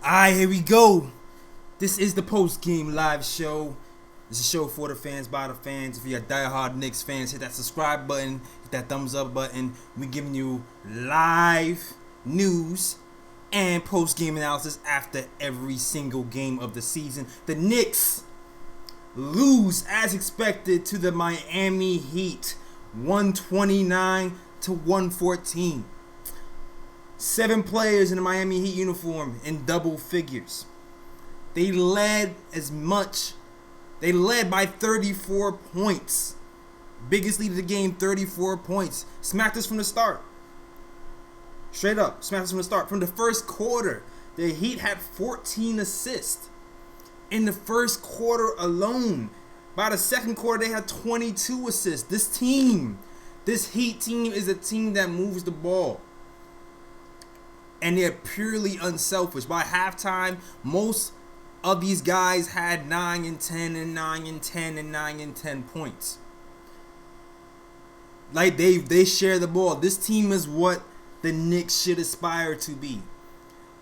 Alright, here we go. This is the post-game live show. This is a show for the fans, by the fans. If you're diehard Knicks fans, hit that subscribe button, hit that thumbs up button. We're giving you live news and post-game analysis after every single game of the season. The Knicks lose as expected to the Miami Heat, 129-114. 7 players in the Miami Heat uniform in double figures. They led by 34 points. Biggest lead of the game, 34 points. Smacked us from the start. Straight up, smacked us from the start. From the first quarter, the Heat had 14 assists. In the first quarter alone. By the second quarter, they had 22 assists. This Heat team is a team that moves the ball. And they're purely unselfish. By halftime, most of these guys had 9 and 10 and 9 and 10 and 9 and 10 points. Like they share the ball. This team is what the Knicks should aspire to be.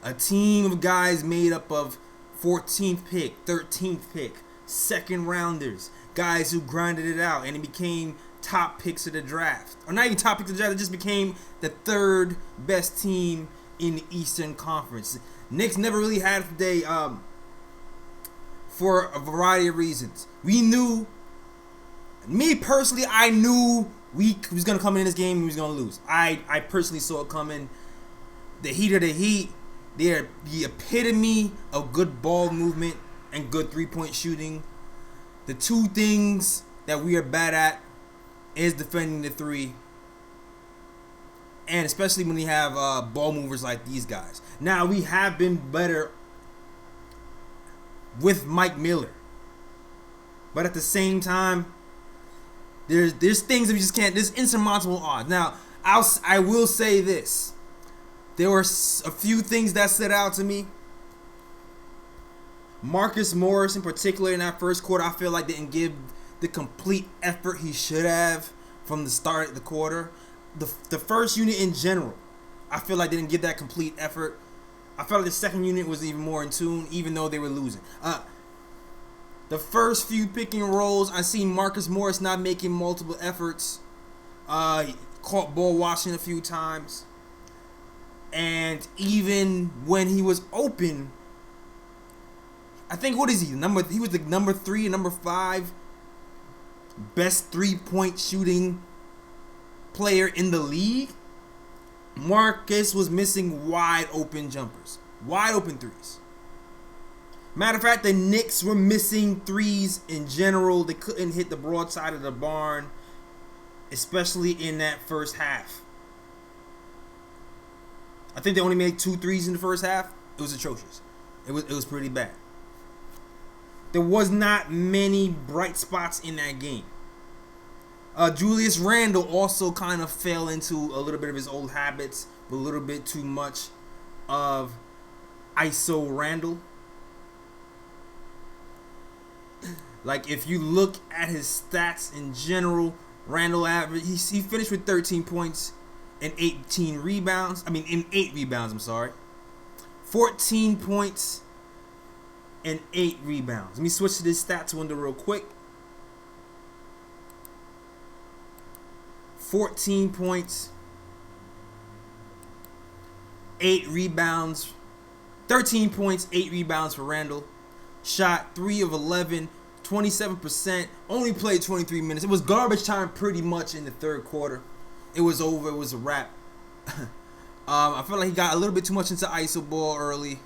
A team of guys made up of 14th pick, 13th pick, second rounders, guys who grinded it out and it became top picks of the draft. Or not even top picks of the draft, it just became the third best team in the Eastern Conference. Knicks never really had today for a variety of reasons. Me personally, I knew we was going to come in this game and we was going to lose. I personally saw it coming. The Heat are the Heat. They're the epitome of good ball movement and good three-point shooting. The two things that we are bad at is defending the three. And especially when we have ball movers like these guys. Now, we have been better with Mike Miller. But at the same time, there's things that we just can't. There's insurmountable odds. Now, I will say this. There were a few things that stood out to me. Marcus Morris, in particular, in that first quarter, I feel like didn't give the complete effort he should have from the start of the quarter. The first unit in general, I feel like they didn't give that complete effort. I felt like the second unit was even more in tune, even though they were losing. The first few pick and rolls, I seen Marcus Morris not making multiple efforts. He caught ball watching a few times. And even when he was open, I think, what is he? He was the number 3 and number 5 best 3-point shooting player in the league. Marcus was missing wide open jumpers, wide open threes. Matter of fact, the Knicks were missing threes in general. They couldn't hit the broadside of the barn, especially in that first half. I think they only made 2 threes in the first half. It was atrocious. It was pretty bad. There was not many bright spots in that game. Julius Randle also kind of fell into a little bit of his old habits, a little bit too much of ISO Randle. Like, if you look at his stats in general, Randle average, he finished with 13 points and 18 rebounds. In 8 rebounds, I'm sorry. 14 points and 8 rebounds. Let me switch to this stats window real quick. 14 points, 8 rebounds, 13 points, 8 rebounds for Randle. Shot 3 of 11, 27%, only played 23 minutes. It was garbage time pretty much in the third quarter. It was over, it was a wrap. I feel like he got a little bit too much into ISO ball early.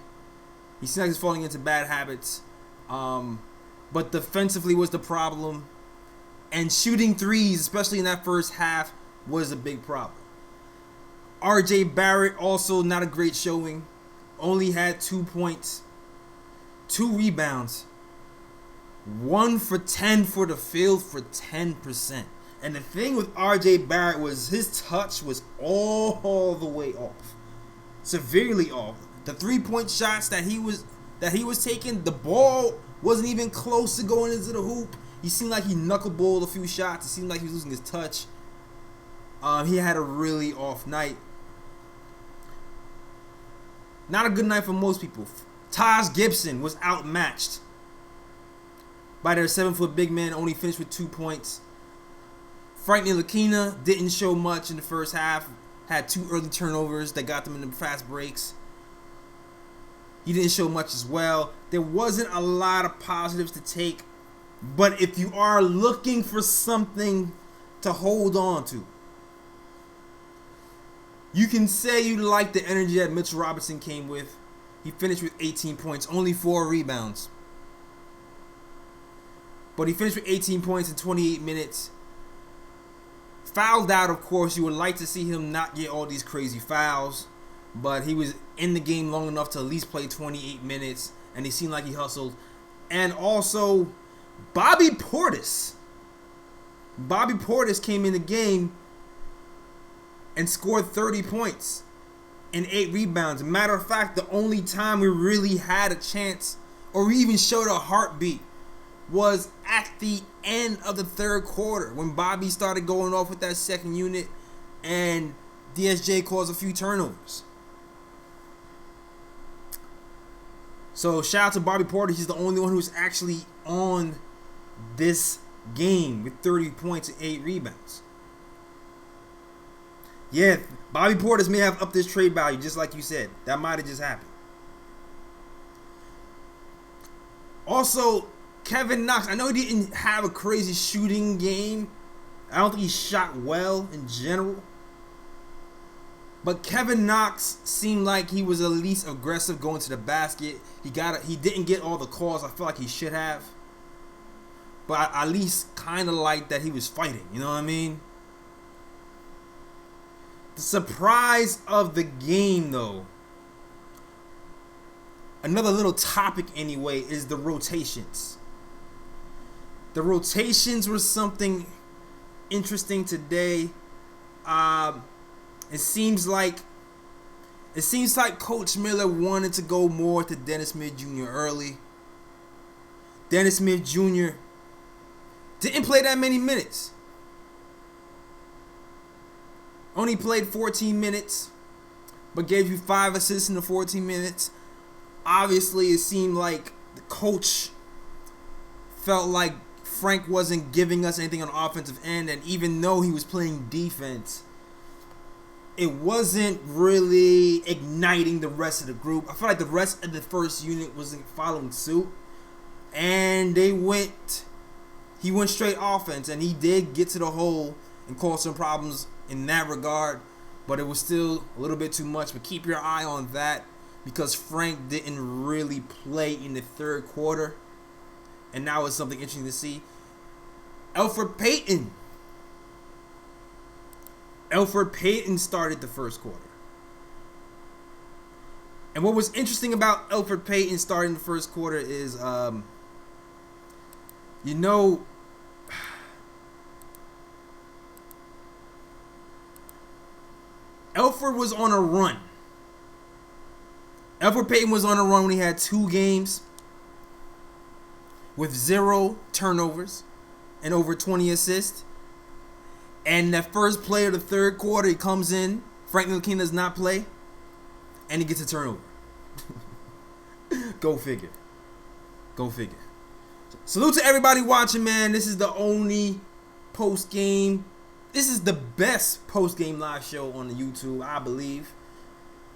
He seemed like he's falling into bad habits. But defensively was the problem. And shooting threes, especially in that first half, was a big problem. RJ Barrett also not a great showing. Only had 2 points, 2 rebounds, 1 for 10 for the field for 10%. And the thing with RJ Barrett was his touch was all the way off. Severely off. The 3-point shots that he was taking, the ball wasn't even close to going into the hoop. He seemed like he knuckleballed a few shots. It seemed like he was losing his touch. He had a really off night. Not a good night for most people. Taj Gibson was outmatched by their 7-foot big man, only finished with 2 points. Frank Ntilikina didn't show much in the first half. Had 2 early turnovers that got them in the fast breaks. He didn't show much as well. There wasn't a lot of positives to take. But if you are looking for something to hold on to, you can say you like the energy that Mitchell Robinson came with. He finished with 18 points, only 4 rebounds. But he finished with 18 points in 28 minutes. Fouled out, of course. You would like to see him not get all these crazy fouls. But he was in the game long enough to at least play 28 minutes. And he seemed like he hustled. And also, Bobby Portis. Bobby Portis came in the game and scored 30 points and 8 rebounds. Matter of fact, the only time we really had a chance or we even showed a heartbeat was at the end of the third quarter when Bobby started going off with that second unit and DSJ caused a few turnovers. So shout out to Bobby Portis. He's the only one who's actually on this game with 30 points and 8 rebounds. Yeah, Bobby Portis may have upped his trade value, just like you said. That might have just happened. Also, Kevin Knox, I know he didn't have a crazy shooting game. I don't think he shot well in general. But Kevin Knox seemed like he was at least aggressive going to the basket. He didn't get all the calls I feel like he should have. But I at least kind of like that he was fighting. You know what I mean? The surprise of the game, though, another little topic anyway, is the rotations. The rotations were something interesting today. It seems like Coach Miller wanted to go more to Dennis Smith Jr. early. Dennis Smith Jr. didn't play that many minutes. Only played 14 minutes, but gave you 5 assists in the 14 minutes. Obviously, it seemed like the coach felt like Frank wasn't giving us anything on the offensive end, and even though he was playing defense, it wasn't really igniting the rest of the group. I feel like the rest of the first unit wasn't following suit, and he went straight offense, and he did get to the hole and cause some problems in that regard, but it was still a little bit too much. But keep your eye on that because Frank didn't really play in the third quarter, and now it's something interesting to see. Elfrid Payton started the first quarter. And what was interesting about Elfrid Payton starting the first quarter is, Elfrid was on a run. Elfrid Payton was on a run when he had 2 games with 0 turnovers and over 20 assists. And that first play of the third quarter, he comes in. Frank Ntilikina does not play. And he gets a turnover. Go figure. Go figure. Salute to everybody watching, man. This is the only post-game. This is the best post-game live show on the YouTube, I believe.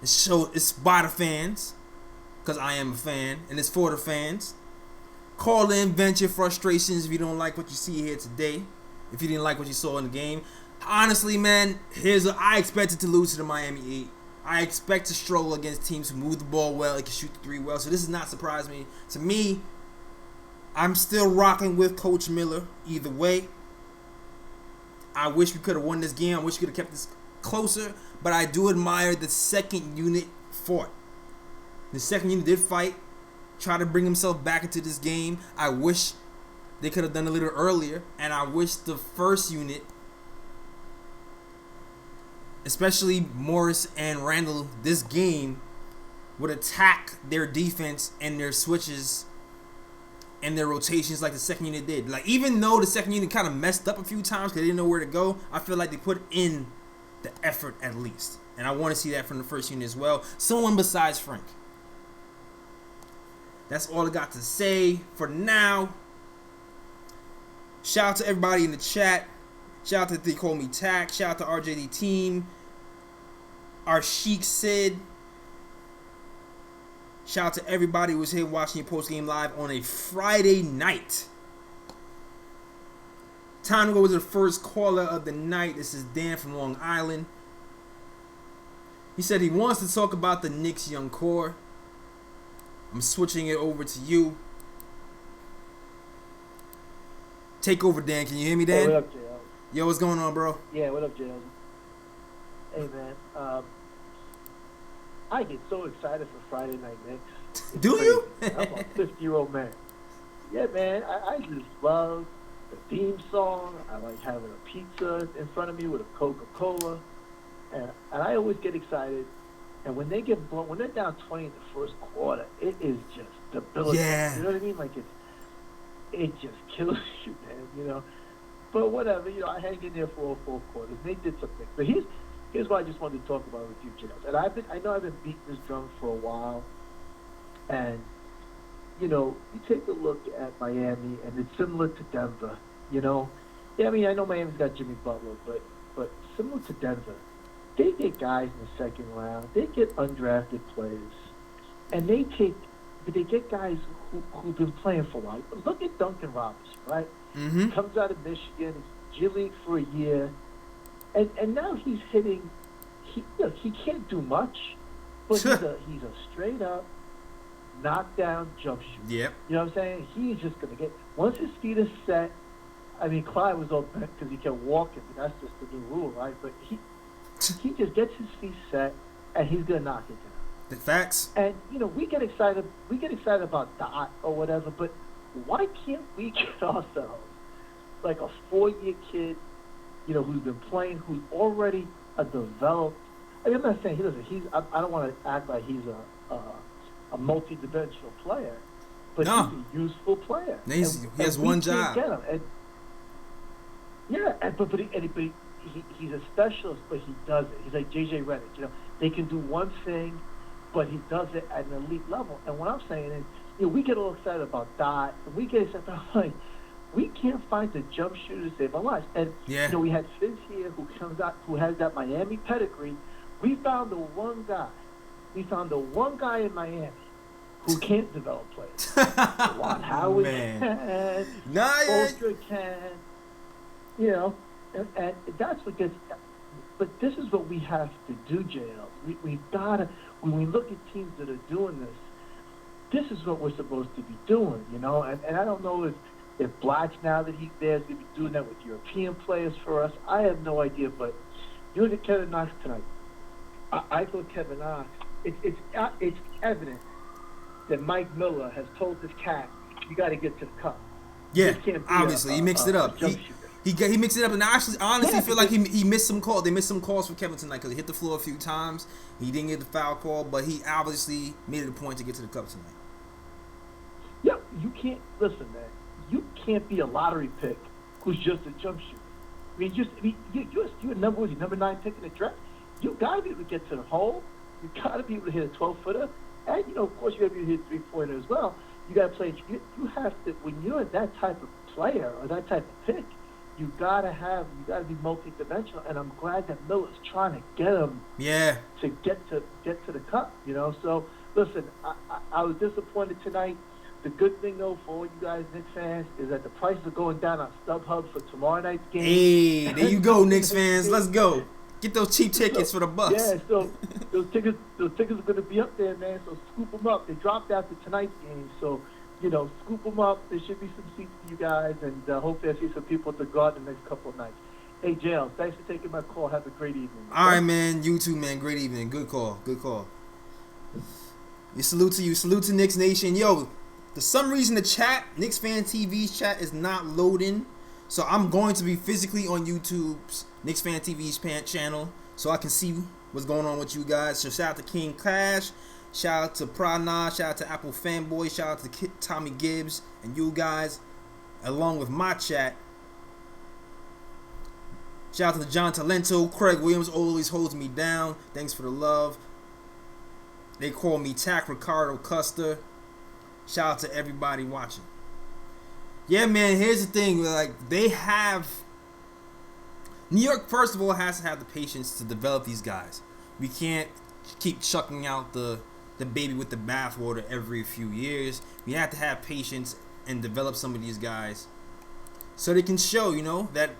It's by the fans. Because I am a fan. And it's for the fans. Call in, vent your frustrations if you don't like what you see here today. If you didn't like what you saw in the game. Honestly, man, I expected to lose to the Miami Heat. I expect to struggle against teams who move the ball well and can shoot the 3 well. So this does not surprise me. To me, I'm still rocking with Coach Miller either way. I wish we could have won this game. I wish we could have kept this closer. But I do admire the second unit fought. The second unit did fight. Try to bring himself back into this game. I wish they could have done a little earlier. And I wish the first unit, especially Morris and Randall, this game would attack their defense and their switches and their rotations like the second unit did. Like, even though the second unit kind of messed up a few times because they didn't know where to go, I feel like they put in the effort at least. And I want to see that from the first unit as well. Someone besides Frank. That's all I got to say for now. Shout out to everybody in the chat. Shout out to They Call Me Tack. Shout out to RJD Team. Our Sheik Sid. Shout out to everybody who was here watching your post-game live on a Friday night. Time to go to the first caller of the night. This is Dan from Long Island. He said he wants to talk about the Knicks young core. I'm switching it over to you. Take over, Dan. Can you hear me, Dan? Hey, what up, JL? Yo, what's going on, bro? Yeah, what up, JL? Hey, man. I get so excited for Friday Night Knicks. It's Do crazy. you? I'm a 50-year-old man. Yeah, man. I just love the theme song. I like having a pizza in front of me with a Coca-Cola. And I always get excited. And when they get blown, when they're down 20 in the first quarter, it is just debilitating. Yeah. You know what I mean? Like, it just kills you, man, you know. But whatever, you know, I hang in there for all 4 quarters. They did something. But here's what I just wanted to talk about with you, James. And I know I've been beating this drum for a while. And, you know, you take a look at Miami, and it's similar to Denver, you know. Yeah, I mean, I know Miami's got Jimmy Butler, but similar to Denver, they get guys in the second round. They get undrafted players. And they get guys who've been playing for a while. Look at Duncan Robinson, right? Mm-hmm. Comes out of Michigan, he's G League for a year, and now he's hitting. He can't do much, but he's a straight up knockdown jump shooter. Yep. You know what I'm saying? He's just gonna get once his feet are set. I mean, Clyde was all bent because he kept walking, but that's just the new rule, right? But he just gets his feet set, and he's gonna knock it down. The facts. And you know, we get excited about Dot or whatever, but why can't we get ourselves like a 4-year kid, you know, who's been playing, who's already a developed. I mean, I'm not saying he doesn't. I don't want to act like he's a multi-dimensional player, but no. He's a useful player. He has one job. Get him. And, yeah, but he's a specialist, but he does it. He's like JJ Redick. You know, they can do one thing, but he does it at an elite level. And what I'm saying is, you know, we get all excited about Dot, and we get excited about, like, we can't find the jump shooter to save our lives. And, yeah. You know, we had Fizz here who has that Miami pedigree. We found the one guy in Miami who can't develop players. Juan Howard can. Ultra can. You know, and that's what gets. But this is what we have to do, JL. We've got to, when we look at teams that are doing this is what we're supposed to be doing, you know. And I don't know if Black's, now that he's there, is going to be doing that with European players for us. I have no idea, but you look at Kevin Knox tonight. I thought Kevin Knox, it's evident that Mike Miller has told this cat, you got to get to the cup. Yeah, obviously. He mixed it up. He mixed it up, and I honestly feel like he missed some calls. They missed some calls for Kevin tonight because he hit the floor a few times. He didn't get the foul call, but he obviously made it a point to get to the cup tonight. Yeah, you can't, listen, man, you can't be a lottery pick who's just a jump shooter. I mean, you're number 9 pick in the draft. You got to be able to get to the hole. You got to be able to hit a 12-footer. And, you know, of course, you got to be able to hit a 3-pointer as well. You got to play. You have to, when you're that type of player or that type of pick, you got to be multi-dimensional. And I'm glad that Miller's trying to get him to get to the cup, you know. So, listen, I was disappointed tonight. The good thing, though, for all you guys Knicks fans, is that the prices are going down on StubHub for tomorrow night's game. Hey, there you go, Knicks fans. Let's go. Get those cheap tickets for the Bucks. Yeah, so those tickets are going to be up there, man. So scoop them up. They dropped after tonight's game, so you know, scoop them up. There should be some seats for you guys, and hopefully I see some people at the Garden the next couple of nights. Hey, Jail, thanks for taking my call. Have a great evening. All right, man. You too, man. Great evening. Good call. Salute to you. Salute to Knicks Nation. Yo, for some reason the chat, KnicksFanTV's chat is not loading. So I'm going to be physically on YouTube's KnicksFanTV's channel so I can see what's going on with you guys. So shout out to King Cash, shout out to Prana, shout out to Apple Fanboy, shout out to Tommy Gibbs and you guys, along with my chat. Shout out to John Talento, Craig Williams always holds me down. Thanks for the love. They call me Tack Ricardo Custer. Shout out to everybody watching. Yeah, man, here's the thing. Like, they have... New York, first of all, has to have the patience to develop these guys. We can't keep chucking out the baby with the bathwater every few years. We have to have patience and develop some of these guys so they can show, you know, that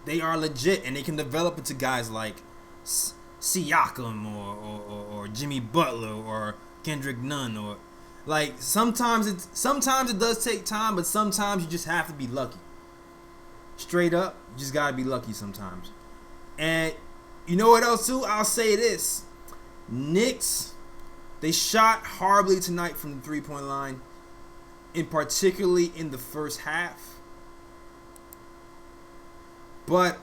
they are legit and they can develop into guys like Siakam or Jimmy Butler or Kendrick Nunn, or like sometimes it does take time, but sometimes you just have to be lucky. Straight up, you just gotta be lucky sometimes. And you know what else too? I'll say this: Knicks, they shot horribly tonight from the 3-point line, and particularly in the first half. But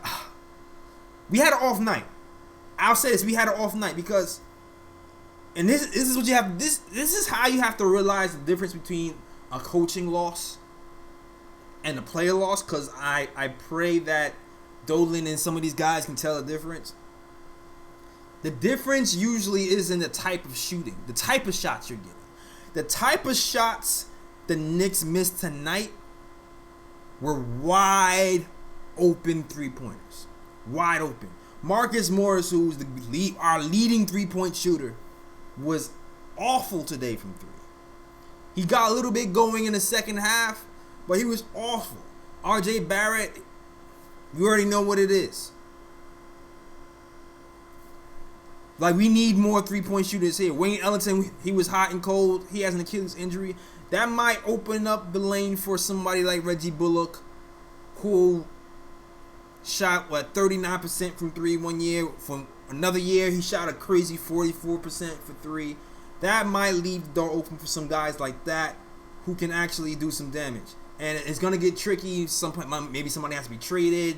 we had an off night. I'll say this: we had an off night because, and this is what you have. This is how you have to realize the difference between a coaching loss and a player loss. Because I pray that Dolan and some of these guys can tell the difference. The difference usually is in the type of shooting, the type of shots you're getting. The type of shots the Knicks missed tonight were wide open 3-pointers. Wide open. Marcus Morris, who's our leading 3-point shooter, was awful today from 3. He got a little bit going in the second half, but he was awful. RJ Barrett, you already know what it is. Like, we need more 3-point shooters here. Wayne Ellington, he was hot and cold. He has an Achilles injury. That might open up the lane for somebody like Reggie Bullock, who shot, 39% from 3 one year. From another year, he shot a crazy 44% for 3. That might leave the door open for some guys like that who can actually do some damage. And it's going to get tricky. Maybe somebody has to be traded.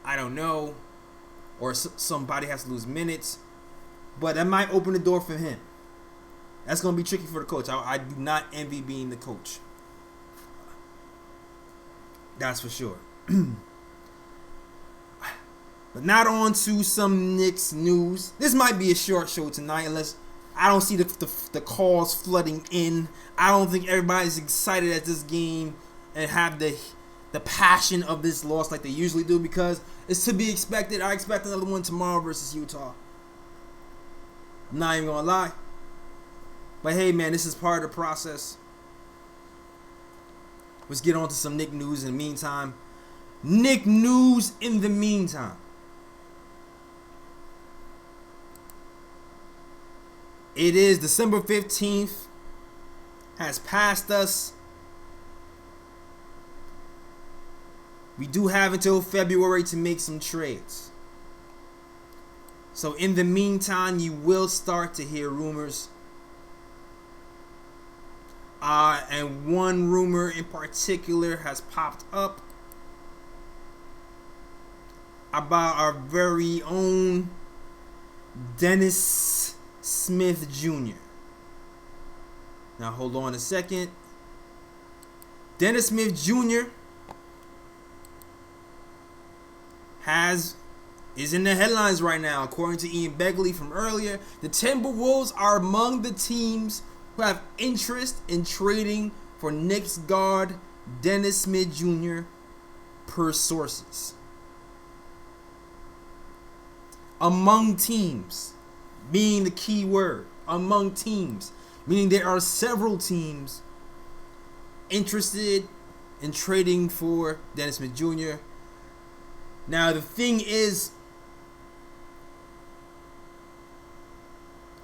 I don't know. Or somebody has to lose minutes. But that might open the door for him. That's going to be tricky for the coach. I do not envy being the coach. That's for sure. But not on to some Knicks news. This might be a short show tonight unless I don't see the calls flooding in. I don't think everybody's excited at this game and have the passion of this loss like they usually do, because it's to be expected. I expect another one tomorrow versus Utah. I'm not even gonna lie. But hey, man, this is part of the process. Let's get on to some Knick news in the meantime. Knick news in the meantime. It is December 15th. Has passed us. We do have until February to make some trades. So in the meantime, you will start to hear rumors. And one rumor in particular has popped up about our very own Dennis Smith Jr. Now hold on a second. Dennis Smith Jr. is in the headlines right now. According to Ian Begley from earlier, the Timberwolves are among the teams who have interest in trading for Knicks guard Dennis Smith Jr. per sources. Among teams being the key word. Among teams. Meaning there are several teams interested in trading for Dennis Smith Jr. Now the thing is,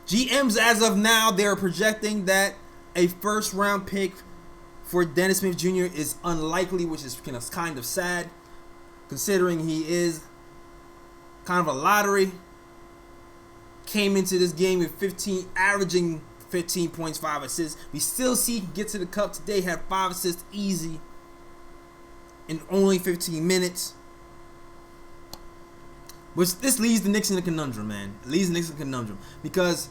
GMs as of now, they're projecting that a first round pick for Dennis Smith Jr. is unlikely, which is kind of sad, considering he is kind of a lottery. Came into this game with averaging 15 points, 5 assists. We still see he get to the cup today, had 5 assists easy in only 15 minutes. Which this leaves the Knicks in a conundrum, man. It leaves the Knicks in a conundrum. Because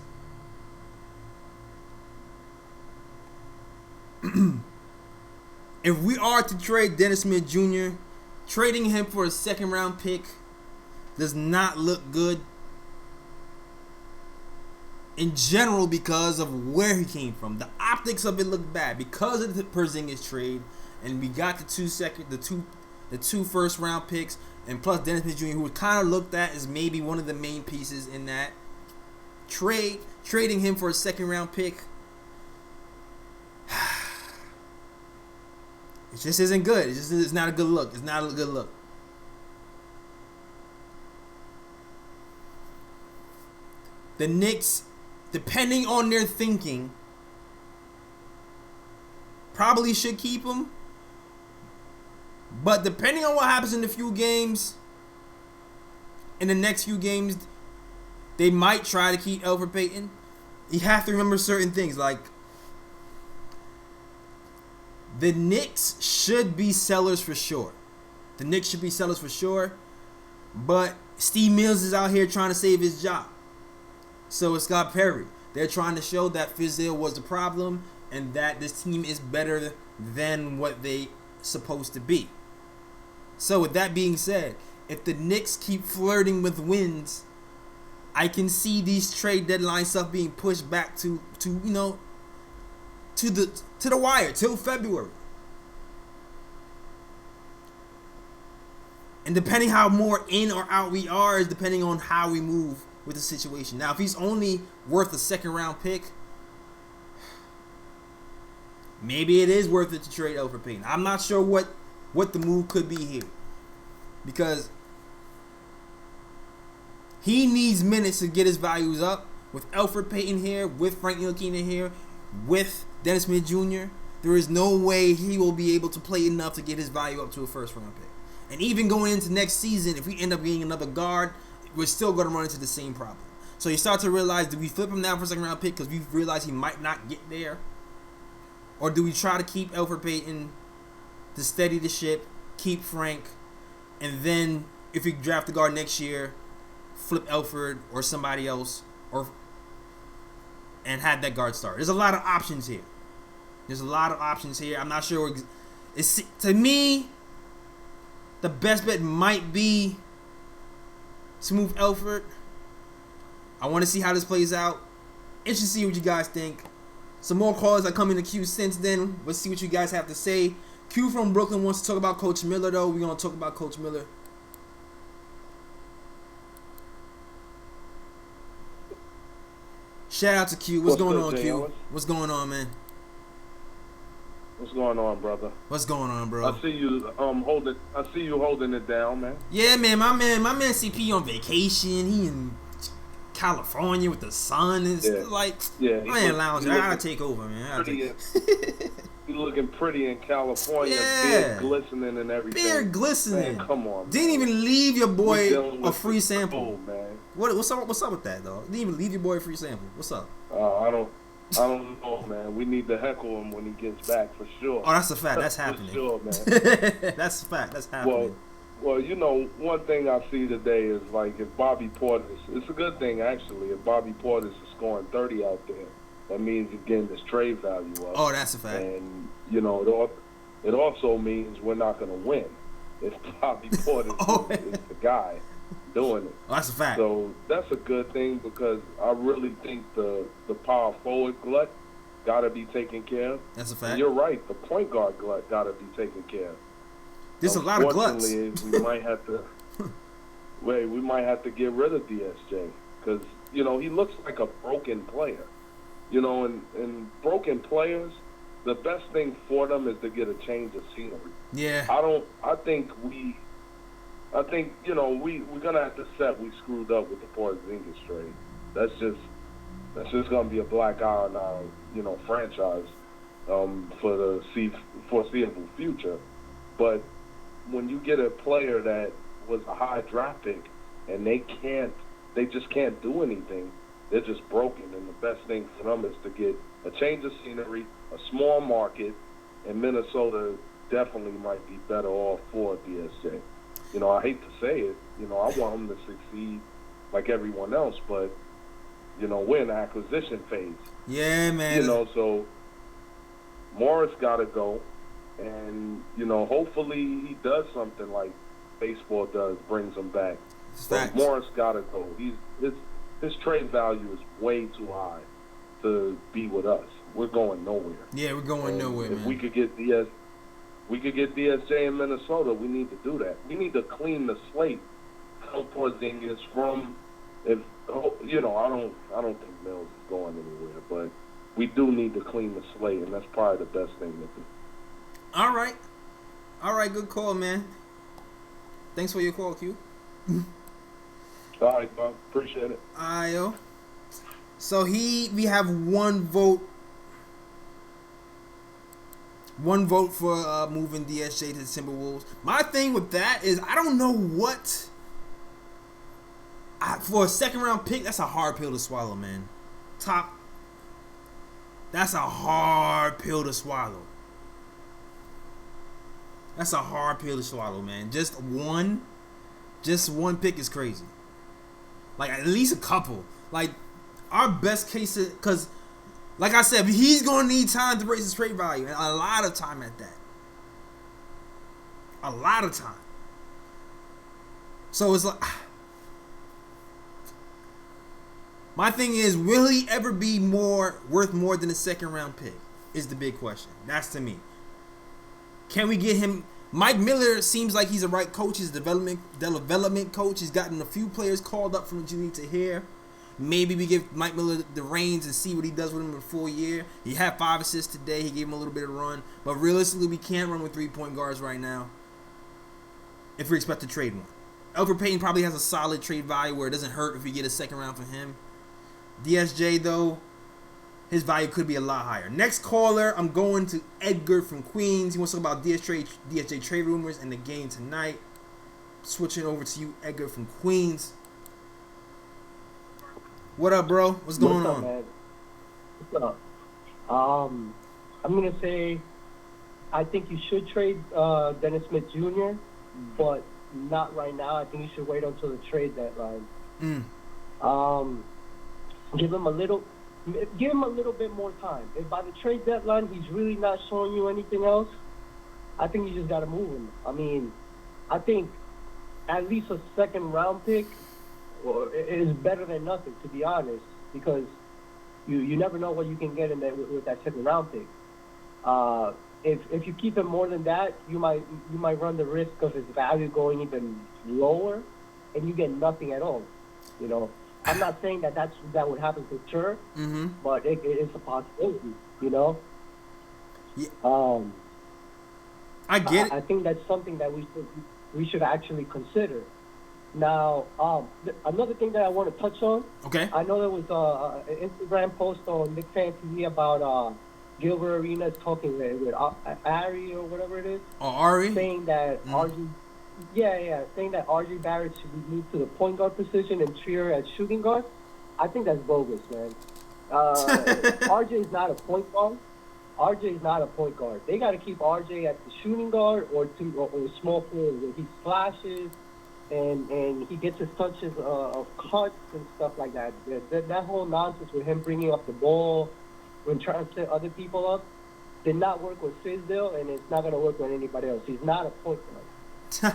if we are to trade Dennis Smith Jr., trading him for a second round pick does not look good in general because of where he came from. The optics of it looked bad because of the Porzingis trade, and we got the two first round picks, and plus Dennis Smith Jr., who was kind of looked at as maybe one of the main pieces in that trade. Trading him for a second round pick, it just isn't good. It's not a good look. It's not a good look. The Knicks, depending on their thinking, probably should keep him. But depending on what happens in the next few games, they might try to keep Elfrid Payton. You have to remember certain things, like the Knicks should be sellers for sure. But Steve Mills is out here trying to save his job. So is Scott Perry. They're trying to show that Fizdale was the problem and that this team is better than what they supposed to be. So with that being said, if the Knicks keep flirting with wins, I can see these trade deadline stuff being pushed back to the wire till February. And depending how more in or out we are is depending on how we move with the situation. Now, if he's only worth a second round pick, maybe it is worth it to trade Elfrid Payton. I'm not sure what the move could be here, because he needs minutes to get his values up. With Elfrid Payton here, with Frank Ntilikina here, with Dennis Smith Jr., there is no way he will be able to play enough to get his value up to a first round pick. And even going into next season, if we end up getting another guard, we're still going to run into the same problem. So you start to realize, do we flip him now for a second round pick because we realize he might not get there? Or do we try to keep Elfrid Payton to steady the ship, keep Frank, and then if we draft the guard next year, flip Elfrid or somebody else, and have that guard start? There's a lot of options here. I'm not sure. To me, the best bet might be to move Elfrid. I want to see how this plays out. Interested to see what you guys think. Some more callers that come in the queue since then. Let's see what you guys have to say. Q from Brooklyn wants to talk about Coach Miller, though. We're going to talk about Coach Miller. Shout out to Q. What's going on, Q? What's going on, man? What's going on, brother? What's going on, bro? I see you holding it down, man. Yeah, man. My man CP on vacation. He in California with the sun and man, lounging. I gotta take over, man. He's looking pretty in California, beard glistening and everything. Beard glistening. Man, come on. Didn't even leave your boy a free sample. Man. What's up with that, though? Didn't even leave your boy a free sample. What's up? I don't know, man. We need to heckle him when he gets back for sure. Oh, that's a fact. That's happening. For sure, man. That's a fact. That's happening. Well, you know, one thing I see today is, like, if Bobby Portis, it's a good thing, actually, if Bobby Portis is scoring 30 out there, that means he's getting his trade value up. Oh, that's a fact. And, you know, it also means we're not going to win if Bobby Portis is the guy doing it. Oh, that's a fact. So that's a good thing, because I really think the power forward glut got to be taken care of. That's a fact. And you're right. The point guard glut got to be taken care of. There's a lot of gluts. Unfortunately, we might have to get rid of DSJ, because, you know, he looks like a broken player. You know, and broken players, the best thing for them is to get a change of scenery. Yeah. I think you know, we're gonna have to accept we screwed up with the Porzingis trade. That's just gonna be a black eye on our, you know, franchise for the foreseeable future. But when you get a player that was a high draft pick and they just can't do anything, they're just broken. And the best thing for them is to get a change of scenery, a small market, and Minnesota definitely might be better off for DSJ. You know, I hate to say it. You know, I want them to succeed like everyone else, but, you know, we're in the acquisition phase. Yeah, man. You know, so Morris got to go. And, you know, hopefully he does something like baseball does, brings him back. But Morris got to go. his trade value is way too high to be with us. We're going nowhere. Yeah, we're going nowhere, if man. we could get DSJ in Minnesota, we need to do that. We need to clean the slate of Porzingis from, I don't think Mills is going anywhere, but we do need to clean the slate, and that's probably the best thing to do. All right, good call, man. Thanks for your call, Q. All right, Bob. Appreciate it. Yo. So we have one vote. One vote for moving DSJ to the Timberwolves. My thing with that is I don't know what. For a second round pick, that's a hard pill to swallow, man. That's a hard pill to swallow. That's a hard pill to swallow, man. Just one pick is crazy. Like, at least a couple. Like, our best case is, because, like I said, he's going to need time to raise his trade value. And a lot of time at that. A lot of time. So it's like, my thing is, will he ever be worth more than a second round pick? Is the big question. That's to me. Can we get him? Mike Miller seems like he's the right coach. He's a development coach. He's gotten a few players called up from the junior to here. Maybe we give Mike Miller the reins and see what he does with him in a full year. He had 5 assists today. He gave him a little bit of run. But realistically, we can't run with 3-point guards right now if we expect to trade one. Elfrid Payton probably has a solid trade value where it doesn't hurt if we get a second round for him. DSJ, though, his value could be a lot higher. Next caller, I'm going to Edgar from Queens. He wants to talk about DSJ trade rumors and the game tonight. Switching over to you, Edgar from Queens. What up, bro? What's going on? Man? What's up? I'm going to say I think you should trade Dennis Smith Jr., but not right now. I think you should wait until the trade deadline. Give him a little bit more time. If by the trade deadline he's really not showing you anything else, I think you just got to move him. I mean, I think at least a second round pick is better than nothing, to be honest, because you never know what you can get in that with that second round pick. If you keep him more than that, you might run the risk of his value going even lower, and you get nothing at all. You know. I'm not saying that would happen for sure, but it's a possibility, you know. Yeah. I get it. I think that's something that we should actually consider. Now, another thing that I want to touch on. Okay. I know there was an Instagram post on KnicksFanTV about Gilbert Arenas talking with Ari or whatever it is. Oh, Ari. Saying that RG. Yeah, saying that RJ Barrett should be moved to the point guard position and Trier as shooting guard. I think that's bogus, man. RJ is not a point guard. RJ is not a point guard. They got to keep RJ at the shooting guard or small forward where he splashes and he gets his touches of cuts and stuff like that. That whole nonsense with him bringing up the ball when trying to set other people up did not work with Fizdale, and it's not going to work with anybody else. He's not a point guard. So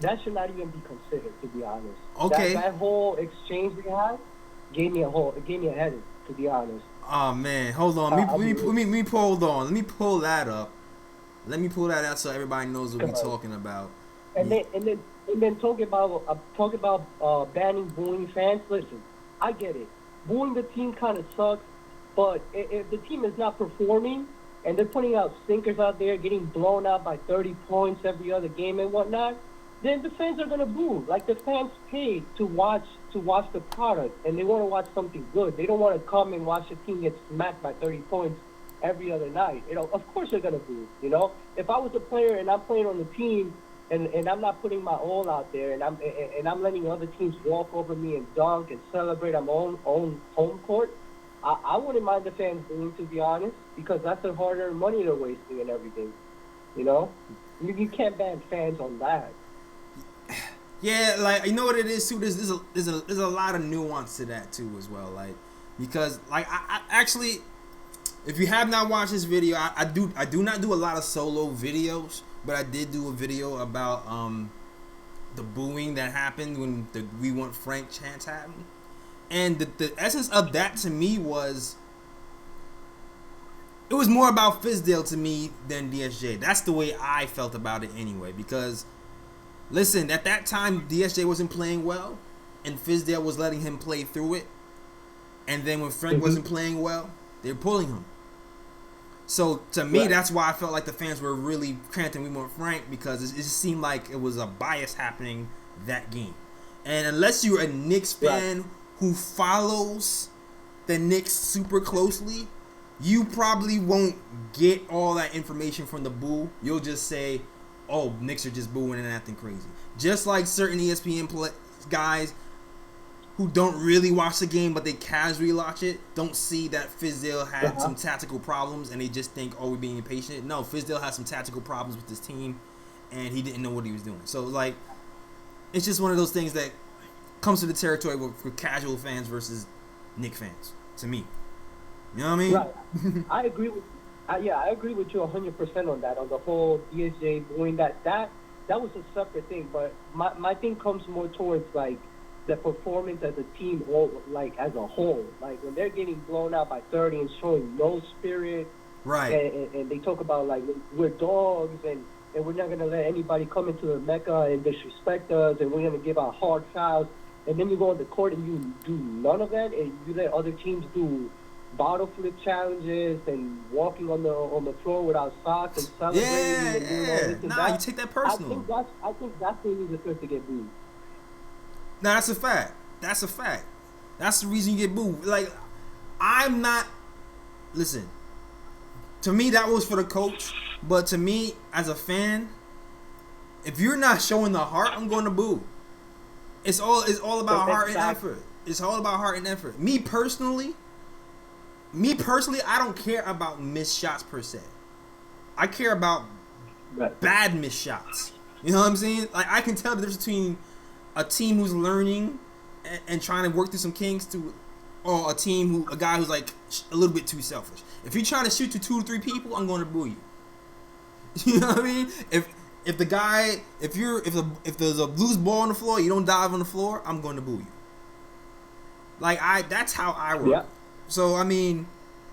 that should not even be considered, to be honest. Okay. That whole exchange we had gave me a headache, to be honest. Oh man, hold on. Let me pull that up. Let me pull that out so everybody knows what we're talking about. And then talking about banning booing fans. Listen, I get it. Booing the team kind of sucks, but if the team is not performing and they're putting out stinkers out there, getting blown out by 30 points every other game and whatnot, then the fans are gonna boo. Like, the fans paid to watch the product, and they want to watch something good. They don't want to come and watch a team get smacked by 30 points every other night. You know, of course they're gonna boo. You know, if I was a player and I'm playing on the team and I'm not putting my all out there, and I'm letting other teams walk over me and dunk and celebrate on my own home court, I wouldn't mind the fans booing, to be honest, because that's the hard-earned money they're wasting and everything. You know, you can't ban fans on that. Yeah, like, you know what it is too. There's a lot of nuance to that too as well. Like, because like I actually, if you have not watched this video, I do not do a lot of solo videos, but I did do a video about the booing that happened when the "We Want Frank" chants happened, and the essence of that to me was. It was more about Fizdale to me than DSJ. That's the way I felt about it anyway. Because, listen, at that time, DSJ wasn't playing well. And Fizdale was letting him play through it. And then when Frank wasn't playing well, they were pulling him. So, to me, that's why I felt like the fans were really chanting "We Want Frank." Because it just seemed like it was a bias happening that game. And unless you're a Knicks fan who follows the Knicks super closely, you probably won't get all that information from the boo. You'll just say, "Oh, Knicks are just booing and acting crazy." Just like certain ESPN guys who don't really watch the game, but they casually watch it, don't see that Fizdale had some tactical problems, and they just think, "Oh, we're being impatient." No, Fizdale had some tactical problems with his team, and he didn't know what he was doing. So, like, it's just one of those things that comes to the territory for casual fans versus Knicks fans, to me. You know what I mean? Right. I agree with. I agree with you 100% on that. On the whole DSJ doing that was a separate thing. But my thing comes more towards like the performance as a team, or like as a whole. Like when they're getting blown out by 30 and showing no spirit. Right. And they talk about like we're dogs and we're not gonna let anybody come into the Mecca and disrespect us, and we're gonna give out hard fouls. And then you go on the court and you do none of that, and you let other teams do bottle flip challenges and walking on the floor without socks and celebrating and doing all this and that. You take that personal. I think that's the reason the get booed. Nah, that's a fact. That's a fact. That's the reason you get booed. Like, I'm not. Listen, to me that was for the coach, but to me as a fan, if you're not showing the heart, I'm going to boo. It's all about heart and effort. It's all about heart and effort. Me personally, I don't care about missed shots per se. I care about bad missed shots. You know what I'm saying? Like, I can tell the difference between a team who's learning and trying to work through some kinks or a guy who's like a little bit too selfish. If you're trying to shoot to 2 to 3 people, I'm going to boo you. You know what I mean? If there's a loose ball on the floor, you don't dive on the floor, I'm going to boo you. Like, that's how I work. Yeah. So, I mean,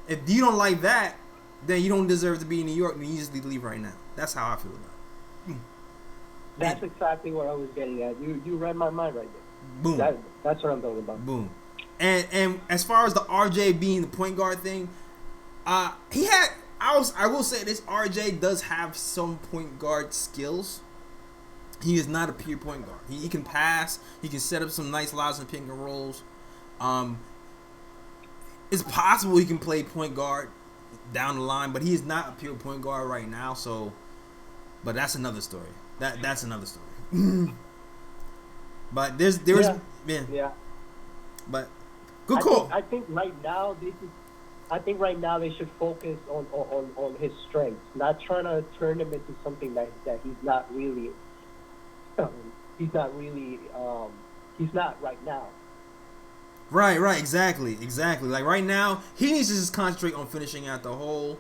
if you don't like that, then you don't deserve to be in New York, and you just leave right now. That's how I feel about it. That's exactly what I was getting at. You read my mind right there. Boom. That's what I'm talking about. Boom. And as far as the RJ being the point guard thing, I will say this: RJ does have some point guard skills. He is not a pure point guard. He can pass. He can set up some nice lobs and pick and rolls. It's possible he can play point guard down the line, but he is not a pure point guard right now. So, but that's another story. That's another story. But there's yeah. But good call. I think right now they should focus on his strengths, not trying to turn him into something that he's not really. He's not right now. Right, exactly. Like right now, he needs to just concentrate on finishing out the hole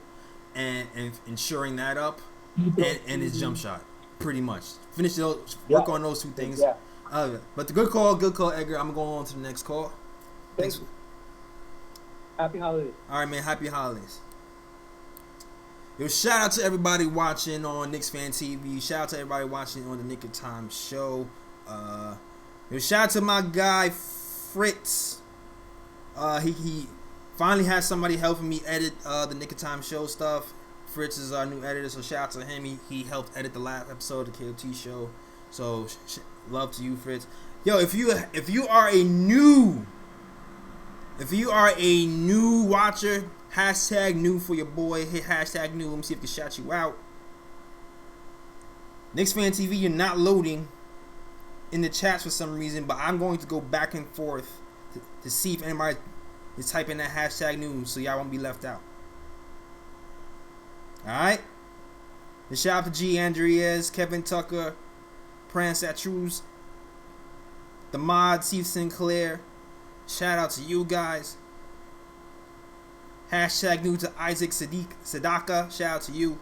and ensuring that up and his jump shot, pretty much. Work on those two things. Yeah. But the good call, Edgar. I'm going on to the next call. Thanks. Happy holidays. All right, man. Happy holidays. Yo, shout out to everybody watching on KnicksFanTV. Shout out to everybody watching on the Nick of Time show. Shout out to my guy Fritz. He finally has somebody helping me edit the Nick of Time show stuff. Fritz is our new editor, so shout out to him. He helped edit the last episode of the KOT show. So love to you, Fritz. Yo, if you are a new watcher, hashtag new for your boy. Hit hashtag new. Let me see if I can shout you out. KnicksFanTV, you're not loading in the chats for some reason, but I'm going to go back and forth to see if anybody is typing that hashtag new, so y'all won't be left out. Alright? And shout out to G. Andreas, Kevin Tucker, Pran Satruz, the mod, Steve Sinclair. Shout out to you guys. Hashtag new to Isaac Sadaka. Shout out to you.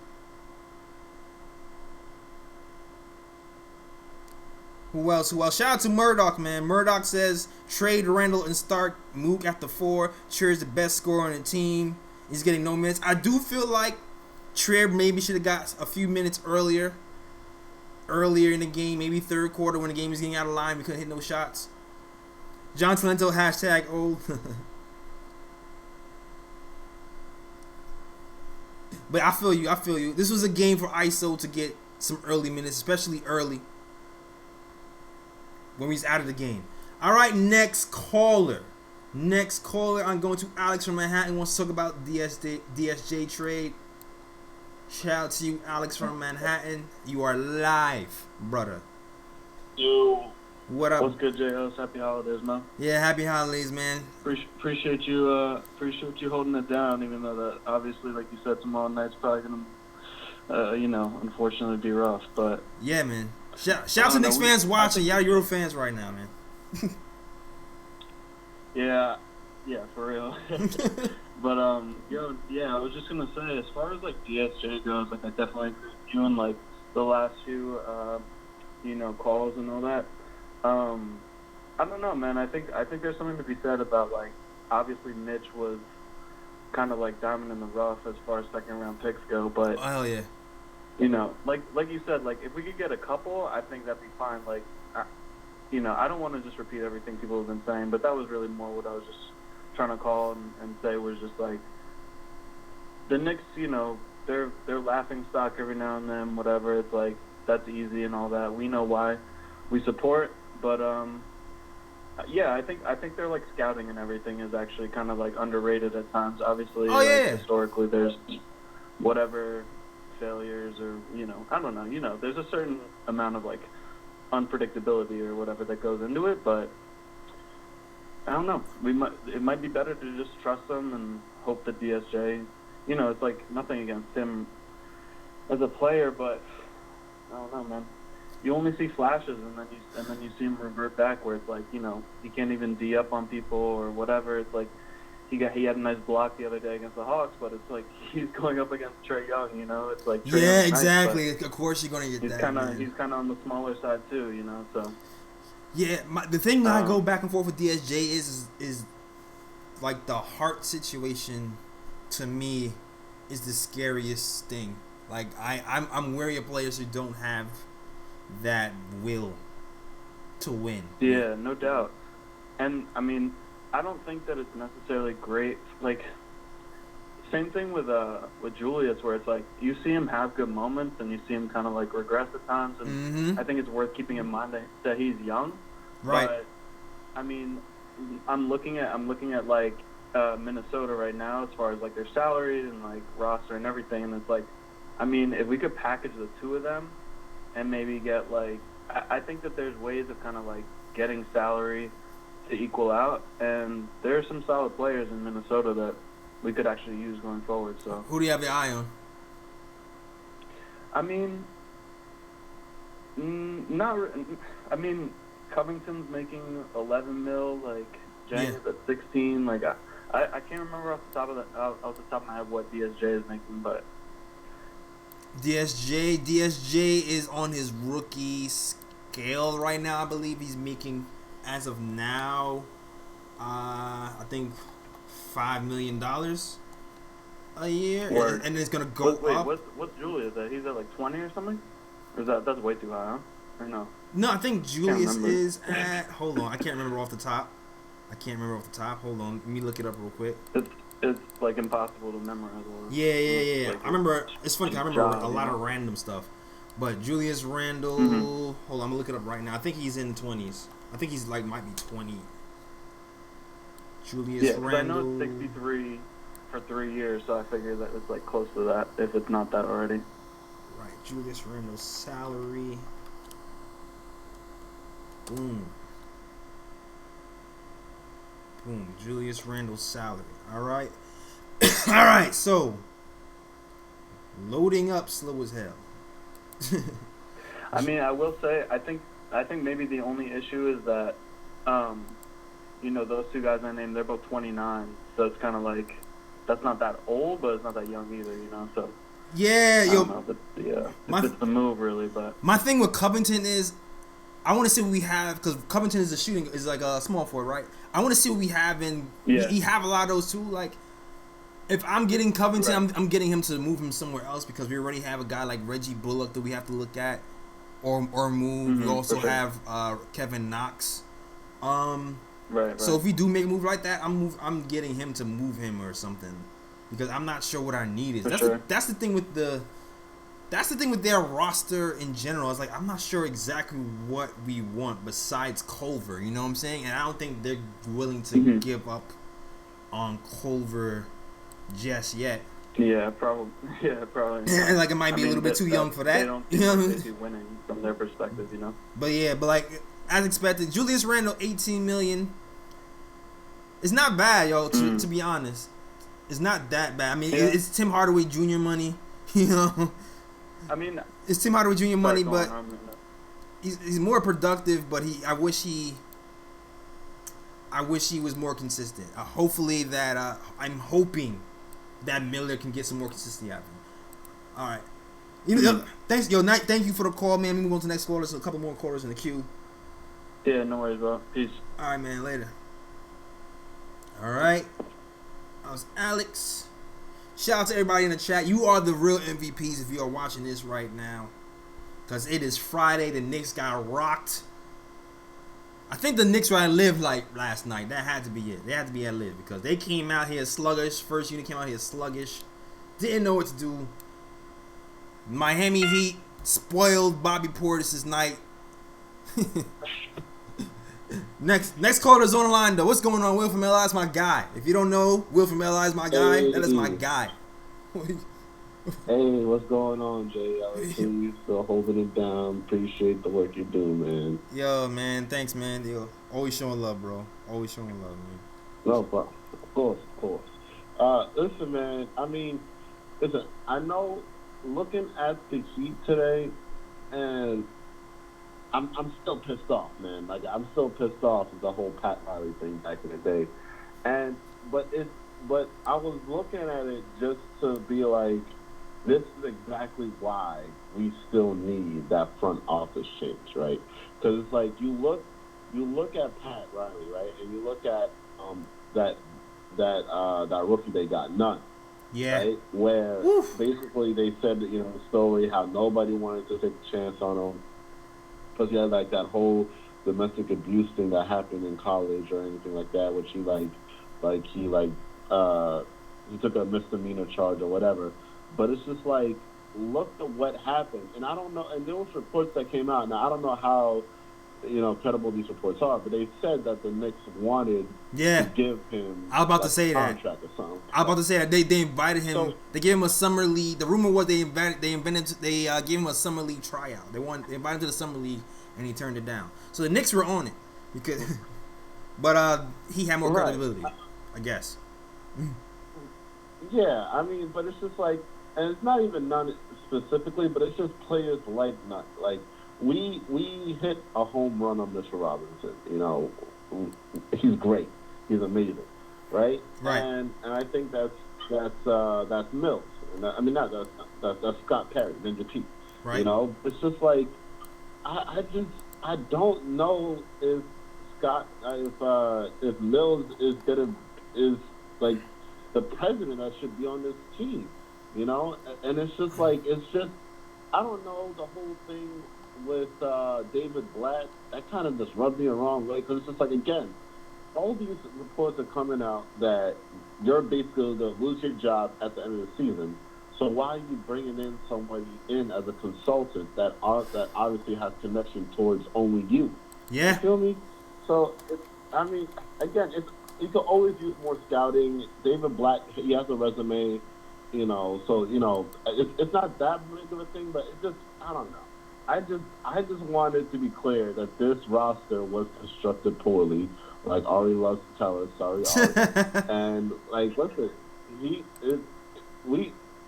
Who else? Shout out to Murdoch, man. Murdoch says trade Randall and start Mook at the 4. Trier is the best scorer on the team. He's getting no minutes. I do feel like Trier maybe should have got a few minutes earlier in the game, maybe third quarter when the game was getting out of line. We couldn't hit no shots. John Talento, hashtag old. But I feel you. This was a game for ISO to get some early minutes, especially early when we was out of the game. All right, next caller. I'm going to Alex from Manhattan. Wants to talk about DSJ trade. Shout out to you, Alex from Manhattan. You are live, brother. Yo. What up? What's good, J.O.S.? Happy holidays, man. Yeah, happy holidays, man. Appreciate you holding it down, even though that obviously, like you said, tomorrow night's probably gonna, unfortunately be rough. But yeah, man. Shout out to Knicks fans watching. Y'all Euro fans right now, man. yeah, for real. But I was just gonna say, as far as like DSJ goes, like I definitely agree with you on like the last few, calls and all that. I don't know, man. I think there's something to be said about like obviously Mitch was kind of like diamond in the rough as far as second round picks go, but hell yeah. Like you said, like if we could get a couple, I think that'd be fine. Like, I don't want to just repeat everything people have been saying, but that was really more what I was just trying to call and say was just like the Knicks, they're laughing stock every now and then, whatever. It's like that's easy and all that. We know why we support, but I think they're like scouting and everything is actually kind of like underrated at times. Obviously, historically, there's whatever failures or I don't know. There's a certain amount of like unpredictability or whatever that goes into it, but I don't know. It might be better to just trust them and hope that DSJ. It's like nothing against him as a player, but I don't know, man. You only see flashes, and then you see him revert back, where it's like he can't even D up on people or whatever. It's like he had a nice block the other day against the Hawks, but it's like he's going up against Trae Young. It's like Trae Young's exactly. Nice, of course you're gonna get he's that. He's kind of on the smaller side too. So yeah, the thing that I go back and forth with DSJ is like the Hart situation. To me, is the scariest thing. Like I'm wary of players who don't have that will to win. Yeah, no doubt. And I mean, I don't think that it's necessarily great. Like, same thing with Julius, where it's like you see him have good moments and you see him kind of like regress at times, and I think it's worth keeping in mind that he's young. Right. But I mean, I'm looking at like Minnesota right now as far as like their salaries and like roster and everything, and it's like, I mean, if we could package the two of them and maybe get like, I think that there's ways of kind of like getting salary to equal out, and there are some solid players in Minnesota that we could actually use going forward. So who do you have your eye on? I mean, I mean, Covington's making 11 mil, like James at 16. Like I can't remember off the top of my head what DSJ is making, but DSJ is on his rookie scale right now. I believe he's making, as of now, I think $5 million a year, and it's gonna go up. What's Julius at? He's at like 20 or something? Or that's way too high, huh? Or no? No, I think Julius is at. Hold on, I can't remember off the top. Hold on, let me look it up real quick. It's like impossible to memorize. Yeah. Like I remember. It's funny. I remember a lot of random stuff. But Julius Randle. Hold on, I'm gonna look it up right now. I think he's in the 20s. I think he's like might be 20. Julius Randle. I know it's 63 for 3 years, so I figure that it's like close to that if it's not that already. Right, Julius Randle's salary. Boom. Julius Randle's salary. All right. All right. So loading up slow as hell. I mean, I will say, I think maybe the only issue is that, those two guys I named, they're both 29, so it's kind of like that's not that old, but it's not that young either, So yeah, I don't know, but it's the move really. But my thing with Covington is I want to see what we have because Covington is like a small forward, right? I want to see what we have in. Yeah. We have a lot of those too. Like, if I'm getting Covington, Right. I'm getting him to move him somewhere else because we already have a guy like Reggie Bullock that we have to look at or move. We also for sure. have Kevin Knox. Right. So if we do make a move like that, I'm getting him to move him or something because I'm not sure what our need is. For That's sure. that's the thing with their roster in general. It's like I'm not sure exactly what we want besides Culver. You know what I'm saying? And I don't think they're willing to give up on Culver just yet. Yeah, probably. Yeah, probably. And like it might be a little bit too young for that. They don't You know what I mean? be winning from their perspective, you know. But like as expected, Julius Randle, $18 million. It's not bad, yo. To be honest, it's not that bad. I mean, Yeah. it's Tim Hardaway Jr. money. You know, I mean, it's Tim Hardaway Jr. money, sorry, go but on, he's more productive. But I wish he was more consistent. Hopefully that I'm hoping that Miller can get some more consistency out of him. All right. Thanks, yo. Thank you for the call, man. We move on to the next caller. There's a couple more callers in the queue. Yeah, no worries, bro. Peace. All right, man. Later. All right. I was Alex. Shout out to everybody in the chat. You are the real MVPs if you are watching this right now. Because it is Friday. The Knicks got rocked. I think the Knicks were at Live like last night. That had to be it. They had to be at Live because they came out here sluggish. First unit came out here sluggish. Didn't know what to do. Miami Heat spoiled Bobby Portis' night. Next caller's on the line though. What's going on? Will from LI is my guy. If you don't know, Will from LI is my guy. Hey. That is my guy. Hey, what's going on, Jay? I was still holding it down. Appreciate the work you do, man. Yo, man. Thanks, man. Yo, always showing love, bro. Always showing love, man. No problem. Of course. Listen, man. I mean, listen. I know. Looking at the Heat today, and I'm still pissed off, man. Like I'm still pissed off with the whole Pat Riley thing back in the day, but I was looking at it just to be like, this is exactly why we still need that front office change, right? Because it's like you look at Pat Riley, right, and you look at that rookie they got, none. Yeah. Right? Where basically they said that, the story how nobody wanted to take a chance on him because he had like that whole domestic abuse thing that happened in college or anything like that, which he took a misdemeanor charge or whatever. But it's just like, look at what happened, and I don't know. And there was reports that came out. Now I don't know how credible these reports are, but they said that the Knicks wanted to give him I was about to say that. Contract or something. I was about to say that they invited him. So, they gave him a summer league. The rumor was they gave him a summer league tryout. They invited him to the summer league, and he turned it down. So the Knicks were on it because, but he had more credibility, I guess. Yeah, I mean, but it's just like, and it's not even none specifically, but it's just players like none. Like we hit a home run on Mr. Robinson. He's great. He's amazing, right? Right. And I think that's Mills. And I mean, that's Scott Perry, Ninja Pete. Right. It's just like I don't know if if Mills is like the president that should be on this team, and it's just like I don't know, the whole thing with David Blatt, that kind of just rubbed me the wrong way because it's just like, again, all these reports are coming out that you're basically going to lose your job at the end of the season. So why are you bringing in somebody in as a consultant that obviously has connection towards only you? Yeah. You feel me? So, you can always use more scouting. David Blatt, he has a resume, so, it's not that big of a thing, but it just, I don't know. I just wanted to be clear that this roster was constructed poorly, like Ari loves to tell us. Sorry, Ari. And, like, listen, we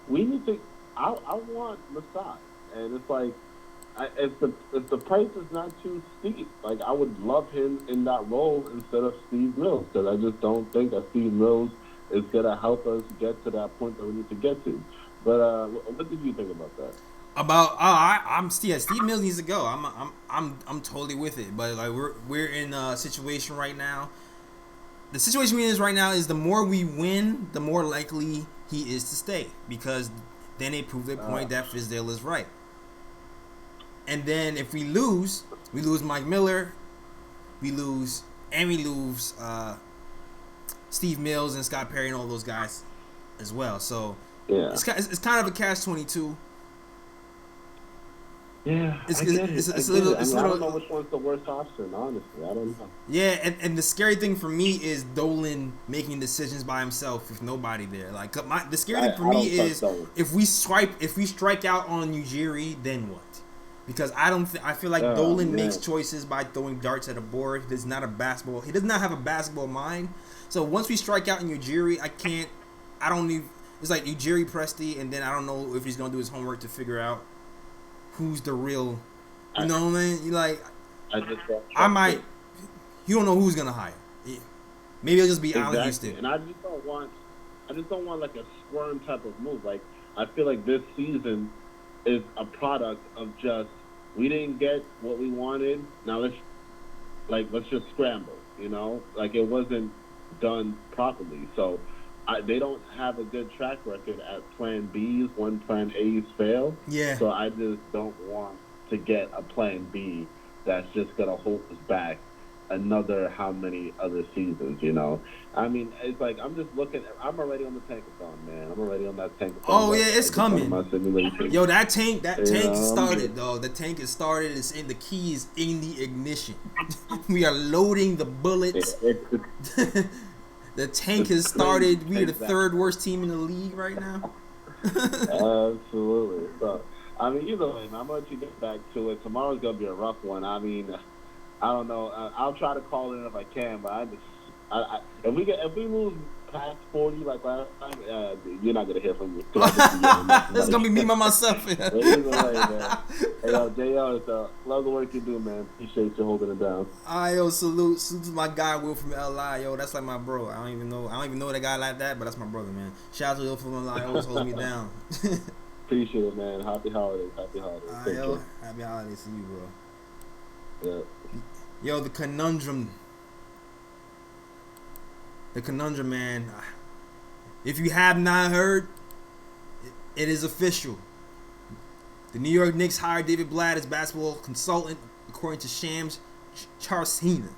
need to, I want Masai. And it's like, if the price is not too steep, like I would love him in that role instead of Steve Mills, because I just don't think that Steve Mills is gonna help us get to that point that we need to get to. But what did you think about that? About I'm Steve. Steve Mills needs to go. I'm totally with it. But like we're in a situation right now. The situation we're in right now is the more we win, the more likely he is to stay, because then they prove their point that Fizdale is right. And then if we lose Mike Miller, we lose Steve Mills and Scott Perry and all those guys as well. So Yeah. it's kind of a catch-22. Yeah, It's I get it. a I little. don't know which one's the worst option, honestly. I don't know. Yeah, and the scary thing for me is Dolan making decisions by himself with nobody there. Like the scary thing for me is if we strike out on Ujiri, then what? Because I feel like Dolan makes choices by throwing darts at a board. He does not have a basketball mind. So once we strike out in Ujiri, it's like Ujiri Presti, and then I don't know if he's gonna do his homework to figure out who's the real, you know what I mean? You like, you don't know who's gonna hire. Yeah. Maybe it'll just be Allen Houston. And I just don't want like a squirm type of move. Like, I feel like this season is a product of just, we didn't get what we wanted. Now let's just scramble. You know, like it wasn't done properly. So they don't have a good track record at plan Bs when plan As fail. Yeah. So I just don't want to get a plan B that's just going to hold us back another how many other seasons, you know? I mean, it's like I'm already on the tankathon, man. I'm already on that tankathon. Oh, yeah, it's coming. Yo, that tank started, though. The tank is started. The key is in the ignition. We are loading the bullets. The tank has started. We are the third worst team in the league right now. Absolutely. So, I mean, either way, man, I'm going to let you get back to it. Tomorrow's going to be a rough one. I mean, I don't know. I'll try to call in if I can, but if we lose past 40 like last time, you're not gonna hear from me. It's gonna be me by myself. Either way, man. Hey, JL, love the work you do, man. Appreciate you holding it down. Yo, salute to my guy Will from LI. Yo, that's like my bro. I don't even know that guy like that, but that's my brother, man. Shout out to Will from LI. Always holds me down. Appreciate it, man. Happy holidays. Happy holidays. Yo, happy holidays to you, bro. Yeah. Yo, the conundrum, man. If you have not heard, it is official. The New York Knicks hired David Blatt as basketball consultant, according to Shams Charania.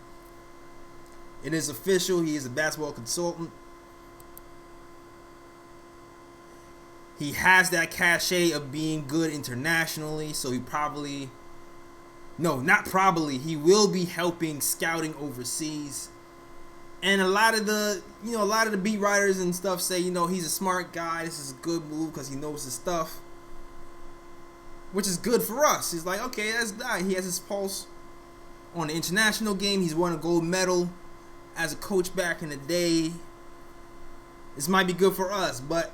It is official. He is a basketball consultant. He has that cachet of being good internationally, so he will be helping scouting overseas. And a lot of the beat writers and stuff say, he's a smart guy. This is a good move because he knows his stuff, which is good for us. He's like, okay, that's that. He has his pulse on the international game. He's won a gold medal as a coach back in the day. This might be good for us, but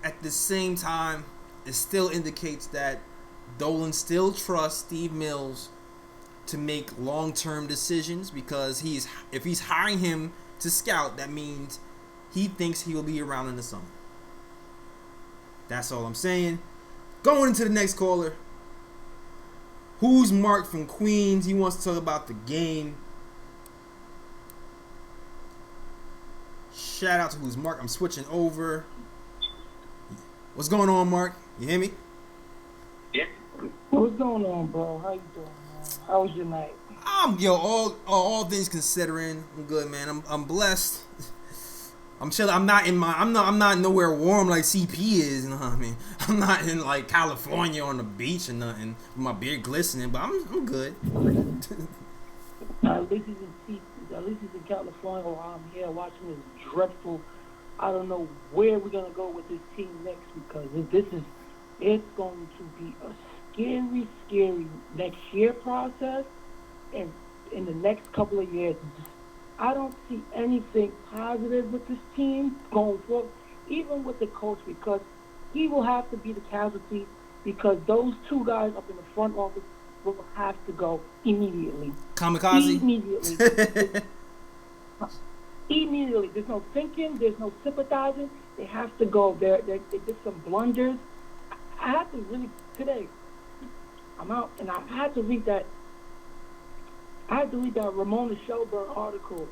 at the same time, it still indicates that Dolan still trusts Steve Mills to make long-term decisions, because if he's hiring him to scout, that means he thinks he will be around in the summer. That's all I'm saying. Going into the next caller. Who's Mark from Queens? He wants to talk about the game. Shout out to Who's Mark. I'm switching over. What's going on, Mark? You hear me? Yeah. What's going on, bro? How you doing, man? How was your night? All things considering, I'm good, man. I'm blessed. I'm chilling. I'm not nowhere warm like CP is. You know what I mean? I'm not in like California on the beach or nothing with my beard glistening, but I'm good. At least he's in California, while I'm here watching this dreadful. I don't know where we're gonna go with this team next, because it's going to be a scary next year process, and in the next couple of years, I don't see anything positive with this team going forward, even with the coach, because he will have to be the casualty, because those two guys up in the front office will have to go immediately. Kamikaze? Immediately. There's no thinking. There's no sympathizing. They have to go. They did some blunders. I have to really, today, I'm out, and I had to read that. I had to read that Ramona Shelburne article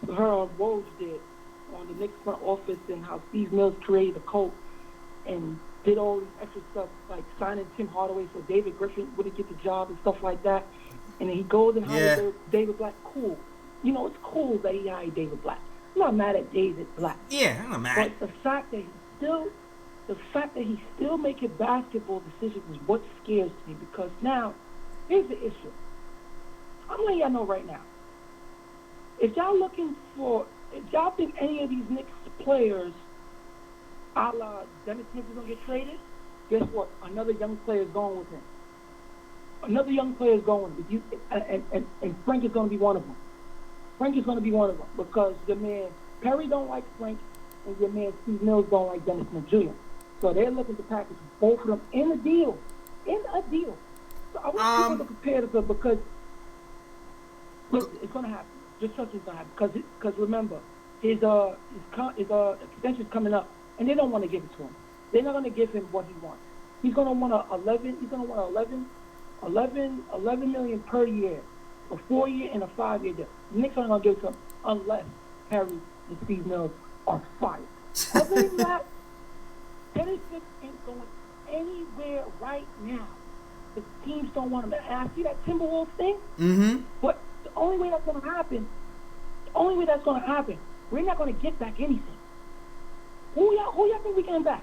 her and Woj did on the Knicks front office and how Steve Mills created a cult and did all this extra stuff like signing Tim Hardaway so David Griffin wouldn't get the job and stuff like that. And then he goes and hires David Black. Cool. You know, it's cool that he hired David Black. I'm not mad at David Black. Yeah, I'm not mad. But the fact that he's still making basketball decisions is what scares me, because now, here's the issue. I'm letting y'all know right now. If y'all think any of these Knicks players, a la Dennis Smith, is going to get traded, guess what? Another young player is going with him. Another young player is going with you, and Frank is going to be one of them. Frank is going to be one of them because your man Perry don't like Frank, and your man Steve Mills don't like Dennis Smith Jr. So they're looking to package both of them in a deal. So I want people to compare this because listen, it's going to happen. Just trust me, it's going to happen. Because remember, his extension's coming up, and they don't want to give it to him. They're not going to give him what he wants. He's going to want 11 million per year, a 4-year and a 5-year deal. The Knicks aren't going to give it to him unless Harry and Steve Mills are fired. Other than that, Dennis Smith ain't going anywhere right now. The teams don't want him. And I see that Timberwolves thing. Mm-hmm. But the only way that's going to happen, we're not going to get back anything. Who y'all think we getting back?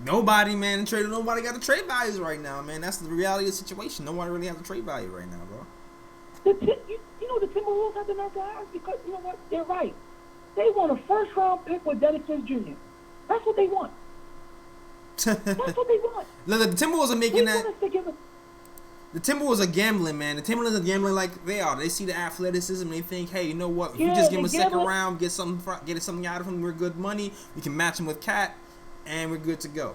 Nobody, man. Nobody got the trade values right now, man. That's the reality of the situation. Nobody really has the trade value right now, bro. You know the Timberwolves have the nerve to ask, because you know what? They're right. They want a first-round pick with Dennis Smith Jr. That's what they want. That's what they want. Look, the Timberwolves are making that. The Timberwolves are gambling, man. The Timberwolves are gambling like they are. They see the athleticism and they think, hey, you know what? If we just give him a second round, get something out of him, we're good money. We can match him with Cat, and we're good to go.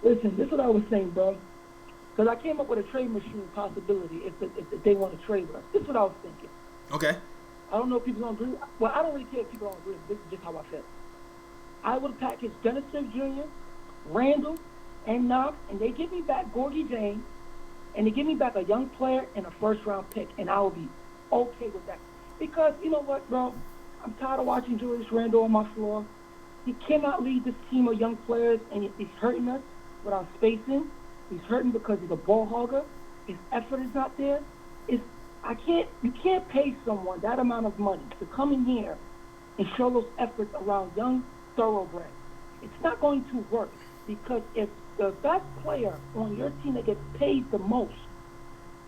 Listen, this is what I was saying, bro. Because I came up with a trade machine possibility if they want to trade with us. This is what I was thinking. Okay. I don't know if people don't agree. Well, I don't really care if people don't agree. This is just how I feel. I would package Dennis Smith Jr., Randall, and Knox, and they give me back Gorgie James, and they give me back a young player and a first-round pick, and I will be okay with that. Because, you know what, bro? I'm tired of watching Julius Randle on my floor. He cannot lead this team of young players, and he's hurting us without spacing. He's hurting because he's a ball hogger. His effort is not there. You can't pay someone that amount of money to come in here and show those efforts around young thoroughbreds. It's not going to work, because if the best player on your team that gets paid the most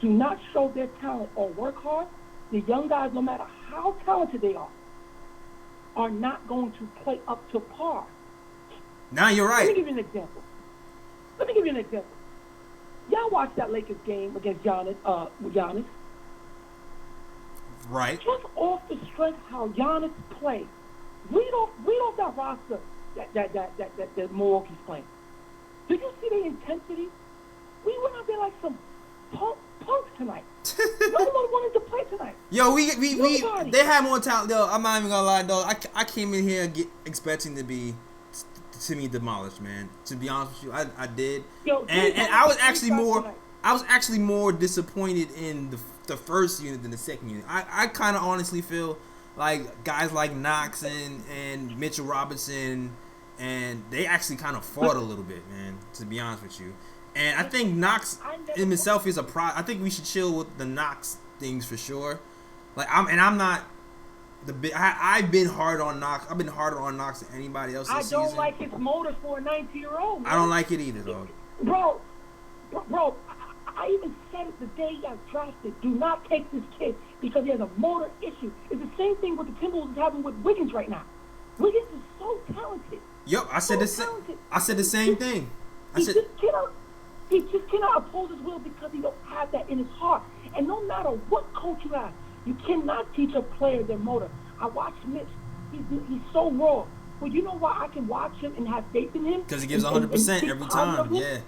do not show their talent or work hard, the young guys, no matter how talented they are not going to play up to par. Now you're right. Let me give you an example. Y'all watched that Lakers game against Giannis. Right. Just off the strength how Giannis played. Read off that roster that Milwaukee's playing. Did you see the intensity? We went out there like some punks tonight. No one wanted to play tonight. Yo, they had more talent. Yo, I'm not even gonna lie, though. I came in here expecting to be demolished, man. To be honest with you, I did. Yo, and I was actually more disappointed in the first unit than the second unit. I kind of honestly feel like guys like Knox and Mitchell Robinson, and they actually kind of fought a little bit, man, to be honest with you. And I think Knox in himself is I think we should chill with the Knox things for sure. Like I'm not I've been hard on Knox. I've been harder on Knox than anybody else this season. I don't like his motor for a 19-year-old. I don't like it either, though. Bro, I even said it the day he got drafted. Do not take this kid because he has a motor issue. It's the same thing with the Timberwolves is having with Wiggins right now. Wiggins is so talented. Yep, I said the same thing. He just cannot oppose his will because he don't have that in his heart. And no matter what coach you have, you cannot teach a player their motor. I watched Mitch. He's so raw. But you know why I can watch him and have faith in him? Because he gives 100% every time. Yeah.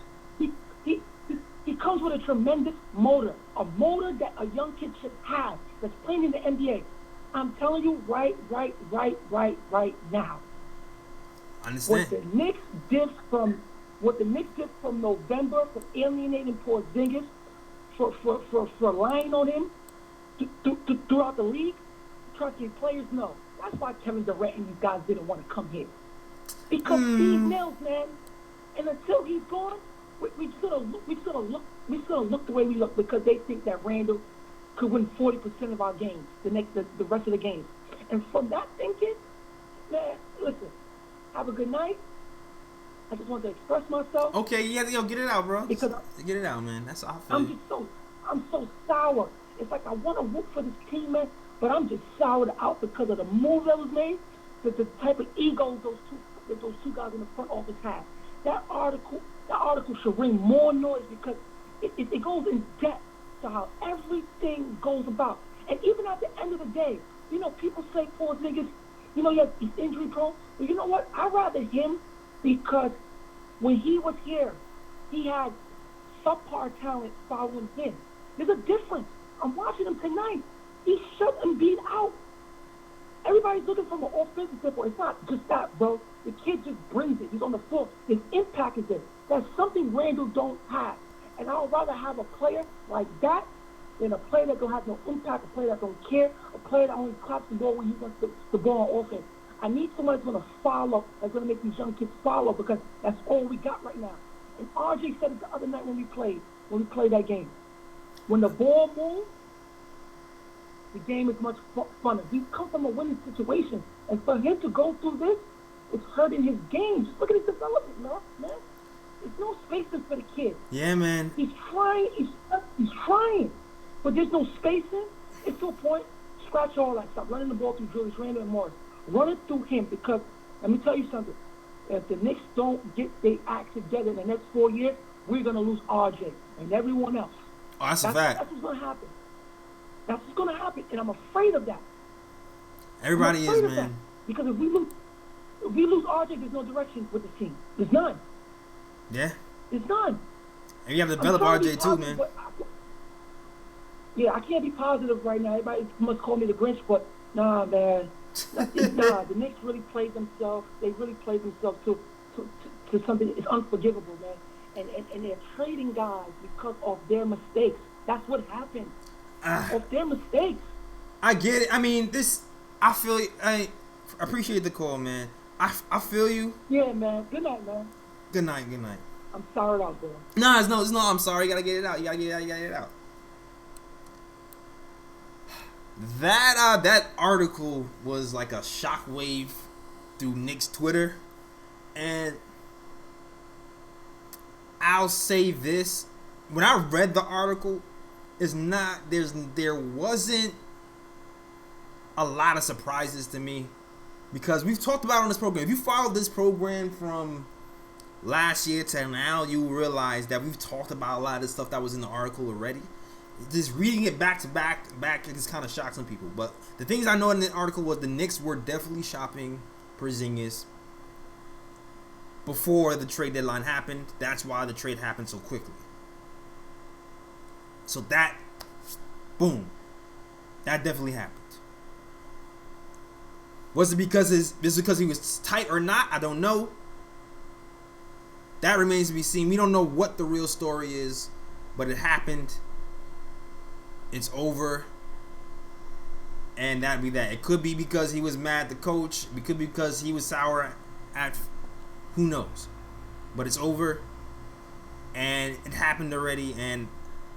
He comes with a tremendous motor, a motor that a young kid should have that's playing in the NBA. I'm telling you right now. I understand. What the Knicks did from what the Knicks did from November, for alienating Porzingis, for lying on him throughout the league, trust me, players know. That's why Kevin Durant and these guys didn't want to come here. Because Steve Mills, man. And until he's gone, we still look the way we look because they think that Randall could win 40% of our games, the rest of the games. And from that thinking, man, listen, have a good night. I just want to express myself. Okay, yeah, get it out, bro. Because get it out, man. That's how I feel. I'm so sour. It's like I want to root for this team, man, but I'm just soured out because of the move that was made, the type of egos those two guys in the front office have. That article should ring more noise because it goes in depth to how everything goes about. And even at the end of the day, people say Porzingis, he's injury prone. But you know what? I'd rather him because when he was here, he had subpar talent following him. There's a difference. I'm watching him tonight. He shut Embiid out. Everybody's looking from an offensive standpoint. It's not just that, bro. The kid just brings it. He's on the floor. His impact is there. That's something Randall don't have. And I would rather have a player like that than a player that don't have no impact, a player that don't care, a player that only claps the ball when he wants the ball on offense. I need somebody that's going to follow, that's going to make these young kids follow because that's all we got right now. And RJ said it the other night when we played that game. When the ball moves, the game is much funner. He's come from a winning situation. And for him to go through this, it's hurting his game. Just look at his development, man. There's no spacing for the kid. Yeah, man. He's trying. He's trying. But there's no spacing. It's to a point. Scratch all that. Stop running the ball through Julius Randle and Morris. Run it through him because, let me tell you something. If the Knicks don't get their act together in the next 4 years, we're going to lose RJ and everyone else. Oh, that's a fact. That's what's going to happen. That's what's going to happen, and I'm afraid of that. Everybody is, man. That. Because if we lose RJ, there's no direction with the team. There's none. Yeah. There's none. And you have to develop RJ too, man. I can't be positive right now. Everybody must call me the Grinch, but nah, man. The Knicks really played themselves. They really played themselves to something that's unforgivable, man. And they're trading guys because of their mistakes. That's what happened. Of their mistakes. I get it. I mean, I feel. I appreciate the call, man. I feel you. Yeah, man. Good night, man. Good night. I'm sorry out there. No, it's no. I'm sorry. You gotta get it out. You gotta get it out. That article was like a shockwave through Knicks Twitter, and I'll say this: when I read the article, there wasn't a lot of surprises to me because we've talked about it on this program. If you followed this program from last year to now, you realize that we've talked about a lot of the stuff that was in the article already. Just reading it back to back, it just kind of shocked some people. But the things I know in the article was the Knicks were definitely shopping Porzingis before the trade deadline happened. That's why the trade happened so quickly. So that definitely happened. Was it because he was tight or not? I don't know. That remains to be seen. We don't know what the real story is, but it happened. It's over. And that'd be that. It could be because he was mad at the coach. It could be because he was sour at who knows. But it's over. And it happened already. And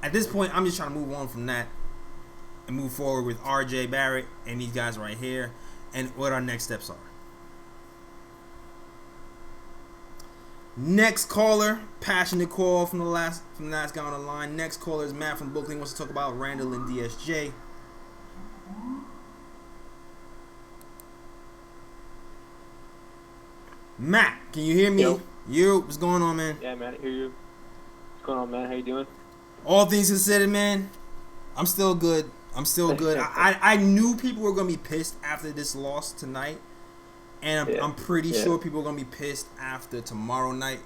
at this point, I'm just trying to move on from that and move forward with RJ Barrett and these guys right here and what our next steps are. Next caller, passionate call from the last guy on the line. Next caller is Matt from Brooklyn. Wants to talk about Randall and DSJ. Matt, can you hear me? Yo. What's going on, man? Yeah, man, I hear you. What's going on, man? How you doing? All things considered, man, I'm still good. I knew people were gonna be pissed after this loss tonight. And I'm pretty sure people are going to be pissed after tomorrow night.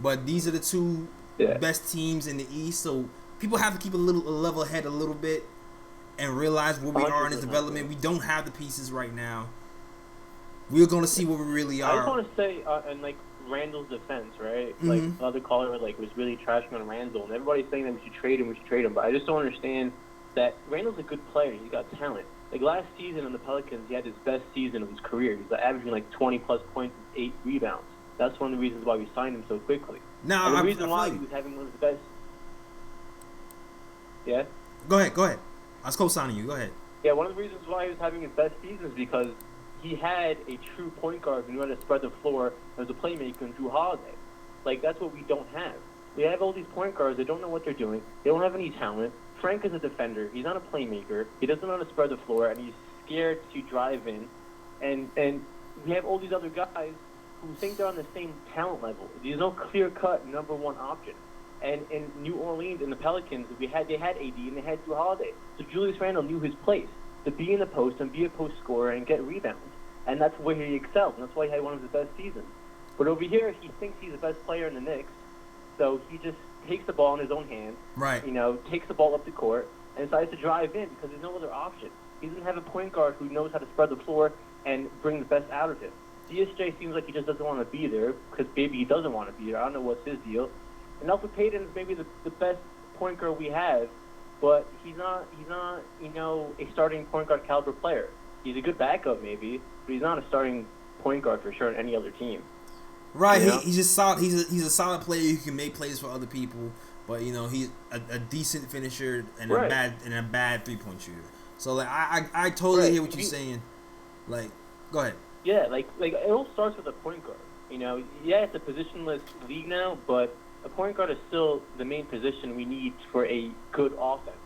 But these are the two best teams in the East. So people have to keep a level head a little bit and realize where we are in this development. We don't have the pieces right now. We're going to see where we really are. I just want to say, and like Randall's defense, right? Mhm. Like the other caller was really trashing on Randall, and everybody's saying that we should trade him. But I just don't understand that Randall's a good player. He's got talent. Like last season in the Pelicans, he had his best season of his career. He's averaging 20+ points and 8 rebounds. That's one of the reasons why we signed him so quickly. Now, and the I reason feel why you. he was having one of the best. Yeah. Go ahead. I was co-signing you. Go ahead. Yeah, one of the reasons why he was having his best season is because he had a true point guard who knew how to spread the floor as a playmaker in Drew Holiday. That's what we don't have. We have all these point guards that don't know what they're doing. They don't have any talent. Frank is a defender. He's not a playmaker. He doesn't know how to spread the floor, and he's scared to drive in. And we have all these other guys who think they're on the same talent level. There's no clear-cut number one option. And in New Orleans, in the Pelicans, they had AD and they had Drew Holiday. So Julius Randle knew his place to be in the post and be a post scorer and get rebounds. And that's where he excelled. And that's why he had one of his best seasons. But over here, he thinks he's the best player in the Knicks. So he just takes the ball in his own hands. Right. Takes the ball up the court and decides to drive in because there's no other option. He doesn't have a point guard who knows how to spread the floor and bring the best out of him. DSJ seems like he just doesn't want to be there because maybe he doesn't want to be there. I don't know what's his deal. And Elfrid Payton is maybe the best point guard we have, but he's not a starting point guard caliber player. He's a good backup maybe, but he's not a starting point guard for sure on any other team. Right, he's just solid. He's a solid player who can make plays for other people, but he's a decent finisher and a bad 3-point shooter. So I totally hear what you're saying. Go ahead. Yeah, it all starts with a point guard. It's a positionless league now, but a point guard is still the main position we need for a good offense,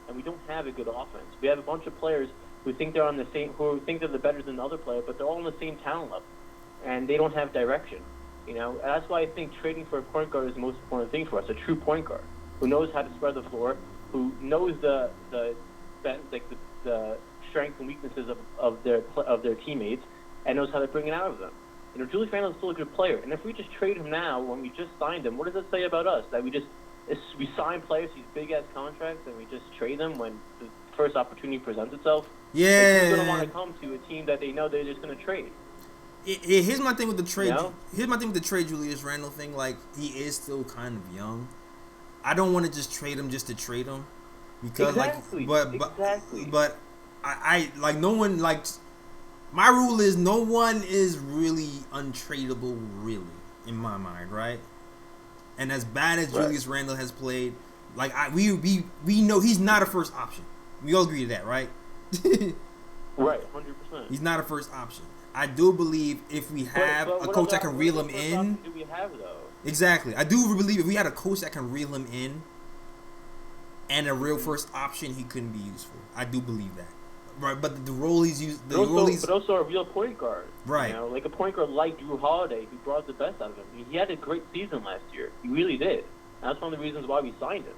and we don't have a good offense. We have a bunch of players who think they're who think they're better than the other player, but they're all on the same talent level, and they don't have direction. And that's why I think trading for a point guard is the most important thing for us. A true point guard who knows how to spread the floor, who knows the strengths and weaknesses of their teammates, and knows how to bring it out of them. Julius Randle is still a good player, and if we just trade him now when we just signed him, what does that say about us? That we sign players these big ass contracts and we just trade them when the first opportunity presents itself? Yeah. Who's gonna want to come to a team that they know they're just gonna trade? Here's my thing with the trade. Here's my thing with the trade Julius Randle thing. He is still kind of young. I don't want to just trade him just to trade him because but I no one my rule is no one is really untradeable, really, in my mind, right? And as bad as Julius Randle has played, we know he's not a first option. We all agree to that, right? Right, 100%. He's not a first option. I do believe if we have a coach that can reel him in. Do we have though? Exactly. I do believe if we had a coach that can reel him in and a real first option, he couldn't be useful. I do believe that. Right, but the role he's used, but also a real point guard, right? A point guard like Drew Holiday, who brought the best out of him. He had a great season last year. He really did. That's one of the reasons why we signed him.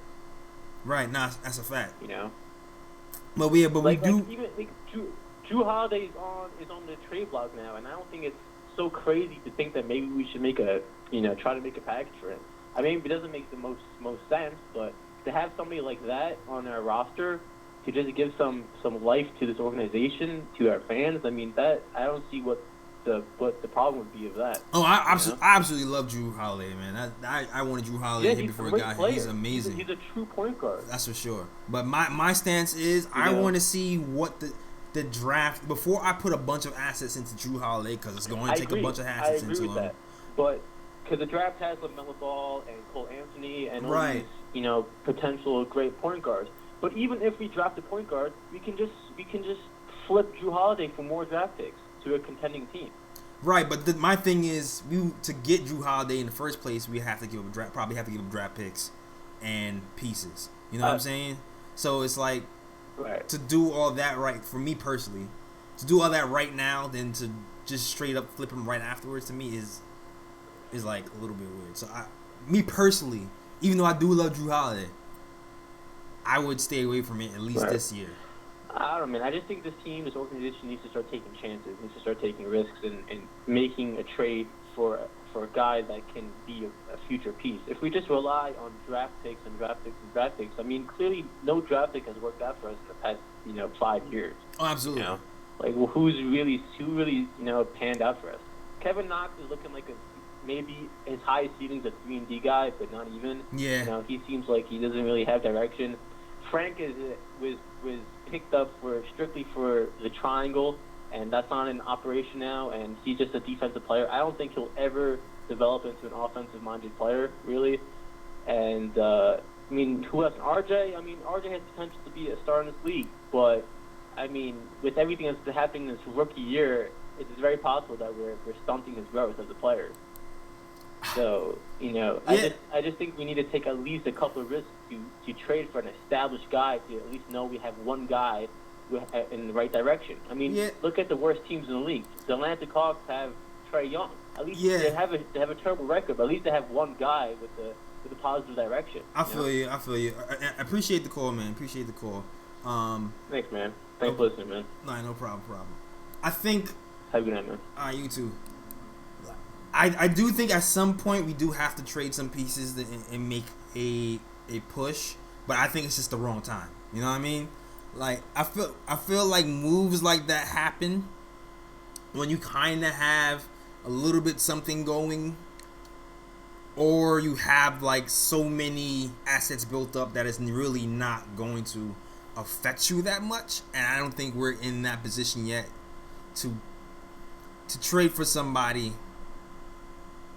Right, that's a fact. But we do. Even Drew Holiday is on the trade block now, and I don't think it's so crazy to think that maybe we should try to make a package for him. I mean, it doesn't make the most sense, but to have somebody like that on our roster to just give some life to this organization, to our fans, I mean, that I don't see what the problem would be of that. Oh, I absolutely love Drew Holiday, man. I wanted Drew Holiday here before he got here. He's amazing. He's a true point guard. That's for sure. But my stance is I want to see what the draft before I put a bunch of assets into Drew Holiday because it's going to take a bunch of assets into him. That. But because the draft has LaMelo Ball and Cole Anthony and all these potential great point guards. But even if we draft a point guard, we can just flip Drew Holiday for more draft picks to a contending team. Right, but my thing is, to get Drew Holiday in the first place, we have to give him draft picks and pieces. You know what I'm saying? So it's to do all that right for me personally, to do all that right now, then to just straight up flip him right afterwards to me is a little bit weird. So me personally, even though I do love Drew Holiday, I would stay away from it at least this year. I don't know, man. I just think this organization needs to start taking chances, needs to start taking risks, and making a trade for a guy that can be a future piece. If we just rely on draft picks, I mean, clearly no draft pick has worked out for us in the past 5 years. Oh, absolutely. Who really panned out for us? Kevin Knox is looking like maybe his highest ceiling's a 3-and-D guy, but not even. Yeah. You know, he seems like he doesn't really have direction. Frank was picked up strictly for the triangle, and that's not in operation now, and he's just a defensive player. I don't think he'll ever develop into an offensive-minded player, really. And, I mean, who else? RJ? I mean, RJ has potential to be a star in this league, but, I mean, with everything that's happening this rookie year, it's very possible that we're stunting his growth as a player. So, you know, Yeah. I just think we need to take at least a couple of risks to trade for an established guy to at least know we have one guy in the right direction. I mean, Yeah. look at the worst teams in the league. The Atlanta Hawks have Trae Young. At least Yeah. they have a terrible record, but at least they have one guy with a positive direction. I feel you. I appreciate the call, man. Appreciate the call. Thanks, man. Thanks for listening, man. No problem. I think. Have a good night, man. You too. I do think at some point we do have to trade some pieces and make a push, but I think it's just the wrong time. You know what I mean? Like I feel like moves like that happen when you kind of have a little bit something going, or you have like so many assets built up that it's really not going to affect you that much, and I don't think we're in that position yet to trade for somebody,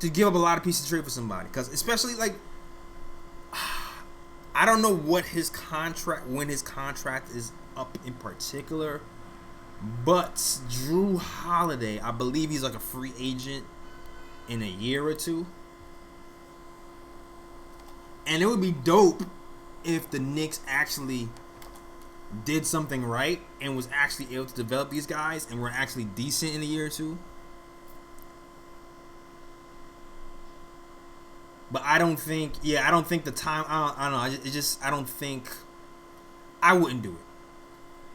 to give up a lot of pieces to trade for somebody, because especially like I don't know when his contract is up in particular, but Drew Holiday, I believe he's like a free agent in a year or two, and it would be dope if the Knicks actually did something right and was actually able to develop these guys and were actually decent in a year or two. But I don't think the time, I don't know, I don't think, I wouldn't do it.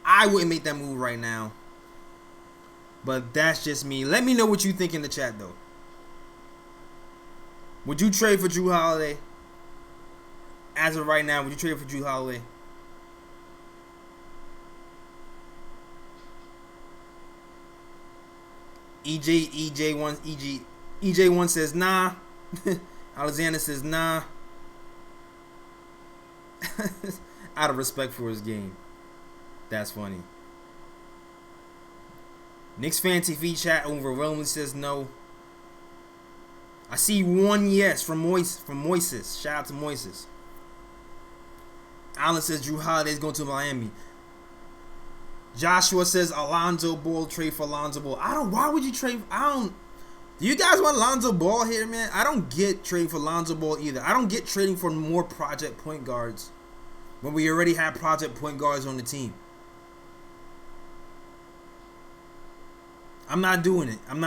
I wouldn't make that move right now. But that's just me. Let me know what you think in the chat, though. Would you trade for Drew Holiday? As of right now, would you trade for Drew Holiday? EJ1 says nah. Alexander says nah. Out of respect for his game. That's funny. KnicksFanTV chat overwhelmingly says no. I see one yes from Moises. Shout out to Moises. Alan says Drew Holiday's going to Miami. Joshua says Alonzo Ball, trade for Alonzo Ball. Why would you trade? Do you guys want Lonzo Ball here, man? I don't get trading for Lonzo Ball either. I don't get trading for more project point guards when we already have project point guards on the team. I'm not doing it. I'm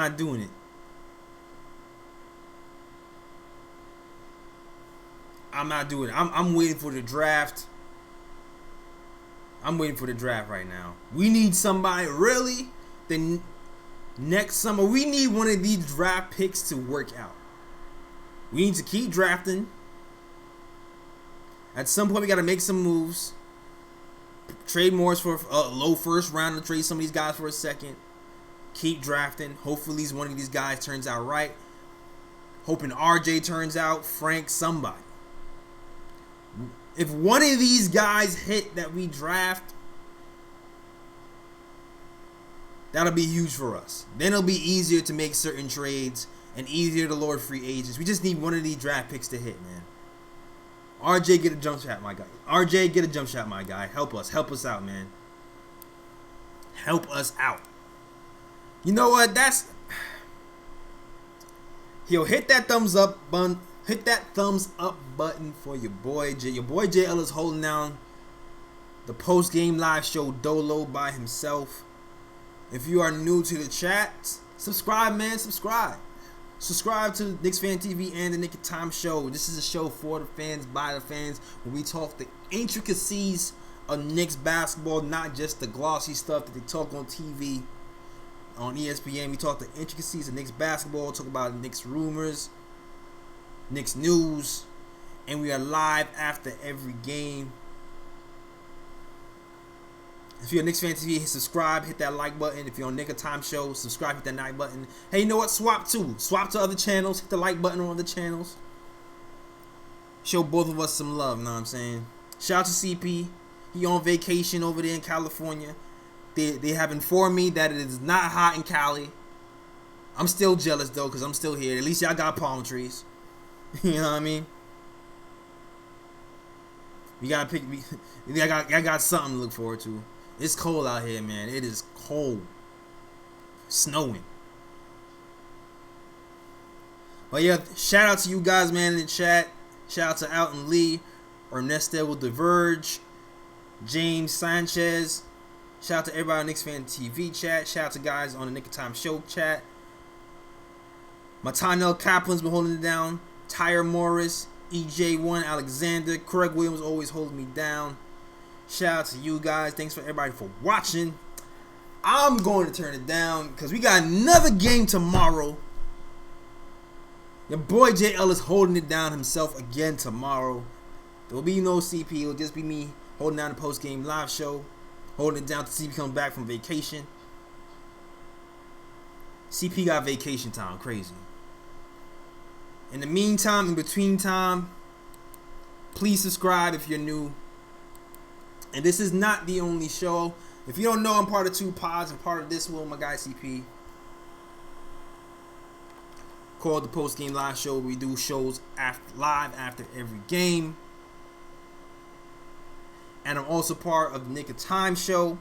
waiting for the draft. I'm waiting for the draft right now. We need somebody really. Then next summer, we need one of these draft picks to work out. We need to keep drafting. At some point, we got to make some moves. Trade Morris for a low first round to trade some of these guys for a second. Keep drafting. Hopefully, one of these guys turns out right. Hoping RJ turns out. Frank, somebody. If one of these guys hit that we draft, that'll be huge for us. Then it'll be easier to make certain trades and easier to lure free agents. We just need one of these draft picks to hit, man. RJ, get a jump shot, my guy. RJ, get a jump shot, my guy. Help us out, man. Help us out. You know what? Hit that thumbs up button. Hit that thumbs up button for your boy Jay. Your boy Jay Ellis holding down the post-game live show Dolo by himself. If you are new to the chat, subscribe, man. Subscribe to KnicksFanTV and the Nick of Time show. This is a show for the fans, by the fans, where we talk the intricacies of Knicks basketball, not just the glossy stuff that they talk on TV, on ESPN. We talk the intricacies of Knicks basketball, talk about Knicks rumors, Knicks news, and we are live after every game. If you're a Knicks fan TV, hit subscribe, hit that like button. If you're on Nick Time Show, subscribe, hit that like button. Hey, you know what? Swap too. Swap to other channels. Hit the like button on other channels. Show both of us some love, know what I'm saying? Shout out to CP. He on vacation over there in California. They have informed me that it is not hot in Cali. I'm still jealous though, because I'm still here. At least y'all got palm trees. You know what I mean? You gotta pick me. I got something to look forward to. It's cold out here, man. It is cold. Snowing. But yeah, shout out to you guys, man, in the chat. Shout out to Alton Lee, Ernesto with The Verge, James Sanchez. Shout out to everybody on Knicks Fan TV chat. Shout out to guys on the Nick of Time Show chat. Matanel Kaplan's been holding it down. Tyre Morris, EJ1 Alexander, Craig Williams always holding me down. Shout out to you guys. Thanks for everybody for watching. I'm going to turn it down because we got another game tomorrow. Your boy Jay Ellis holding it down himself again tomorrow. There will be no CP. It will just be me holding down the post-game live show. Holding it down till CP comes back from vacation. CP got vacation time. Crazy. In the meantime, in between time, please subscribe if you're new. And this is not the only show. If you don't know, I'm part of 2 pods and part of this one, my guy CP. Called the Post Game Live Show. We do shows live after every game. And I'm also part of the Nick of Time Show.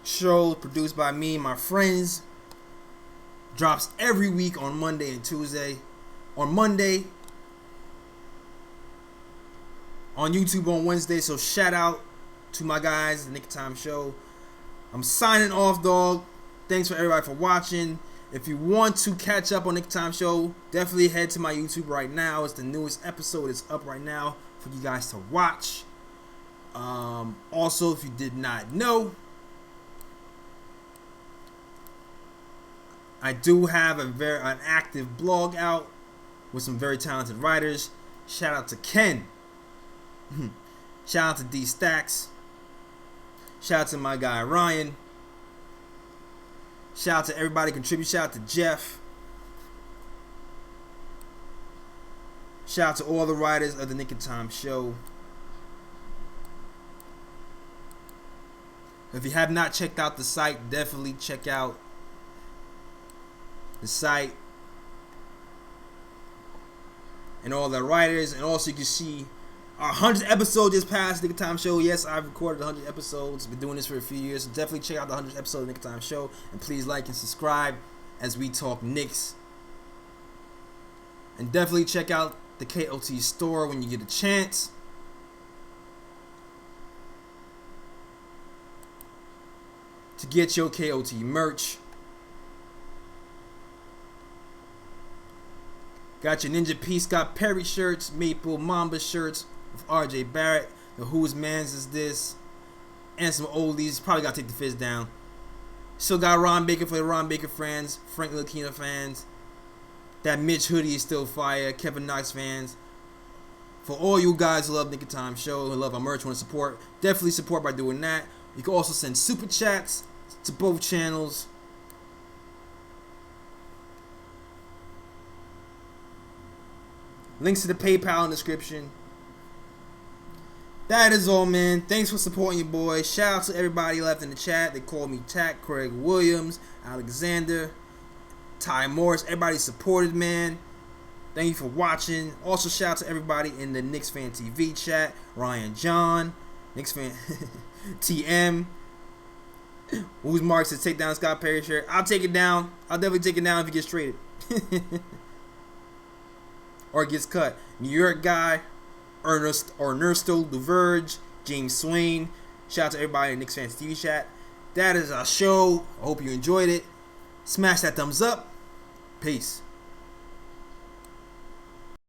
Show produced by me and my friends. Drops every week on Monday and Tuesday. On Monday, on YouTube on Wednesday. So shout out to my guys, the Nick of Time Show. I'm signing off, dog. Thanks for everybody for watching. If you want to catch up on Nick of Time Show, definitely head to my YouTube right now. It's the newest episode. It's up right now for you guys to watch. Also, if you did not know, I do have an active blog out with some very talented writers. Shout out to Ken. Shout out to D Stacks. Shout out to my guy Ryan. Shout out to everybody contribute. Shout out to Jeff. Shout out to all the writers of the Nick of Time Show. If you have not checked out the site, definitely check out the site and all the writers. And also you can see our 100th episode just passed, Nick of Time Show. Yes, I've recorded 100 episodes. Been doing this for a few years. So definitely check out the 100th episode of Nick of Time Show. And please like and subscribe as we talk Knicks. And definitely check out the KOT store when you get a chance. To get your KOT merch. Got your Ninja P. Scott Perry shirts, Maple Mamba shirts with RJ Barrett. The Whose Mans Is This? And some oldies. Probably got to take the fizz down. Still got Ron Baker for the Ron Baker fans. Frank Lakina fans. That Mitch hoodie is still fire. Kevin Knox fans. For all you guys who love Nick of Time Show, who love our merch, want to support, definitely support by doing that. You can also send super chats to both channels. Links to the PayPal in the description. That is all, man. Thanks for supporting your boy. Shout out to everybody left in the chat. They call me Tack, Craig Williams, Alexander, Ty Morris. Everybody supported, man. Thank you for watching. Also, shout out to everybody in the Knicks Fan TV chat. Ryan John, Knicks Fan TM. Who's Mark says take down Scott Perry shirt. I'll take it down. I'll definitely take it down if he gets traded. Or gets cut. New York guy, Ernesto The Verge, James Swain. Shout out to everybody in Knicks Fans TV chat. That is our show. I hope you enjoyed it. Smash that thumbs up. Peace.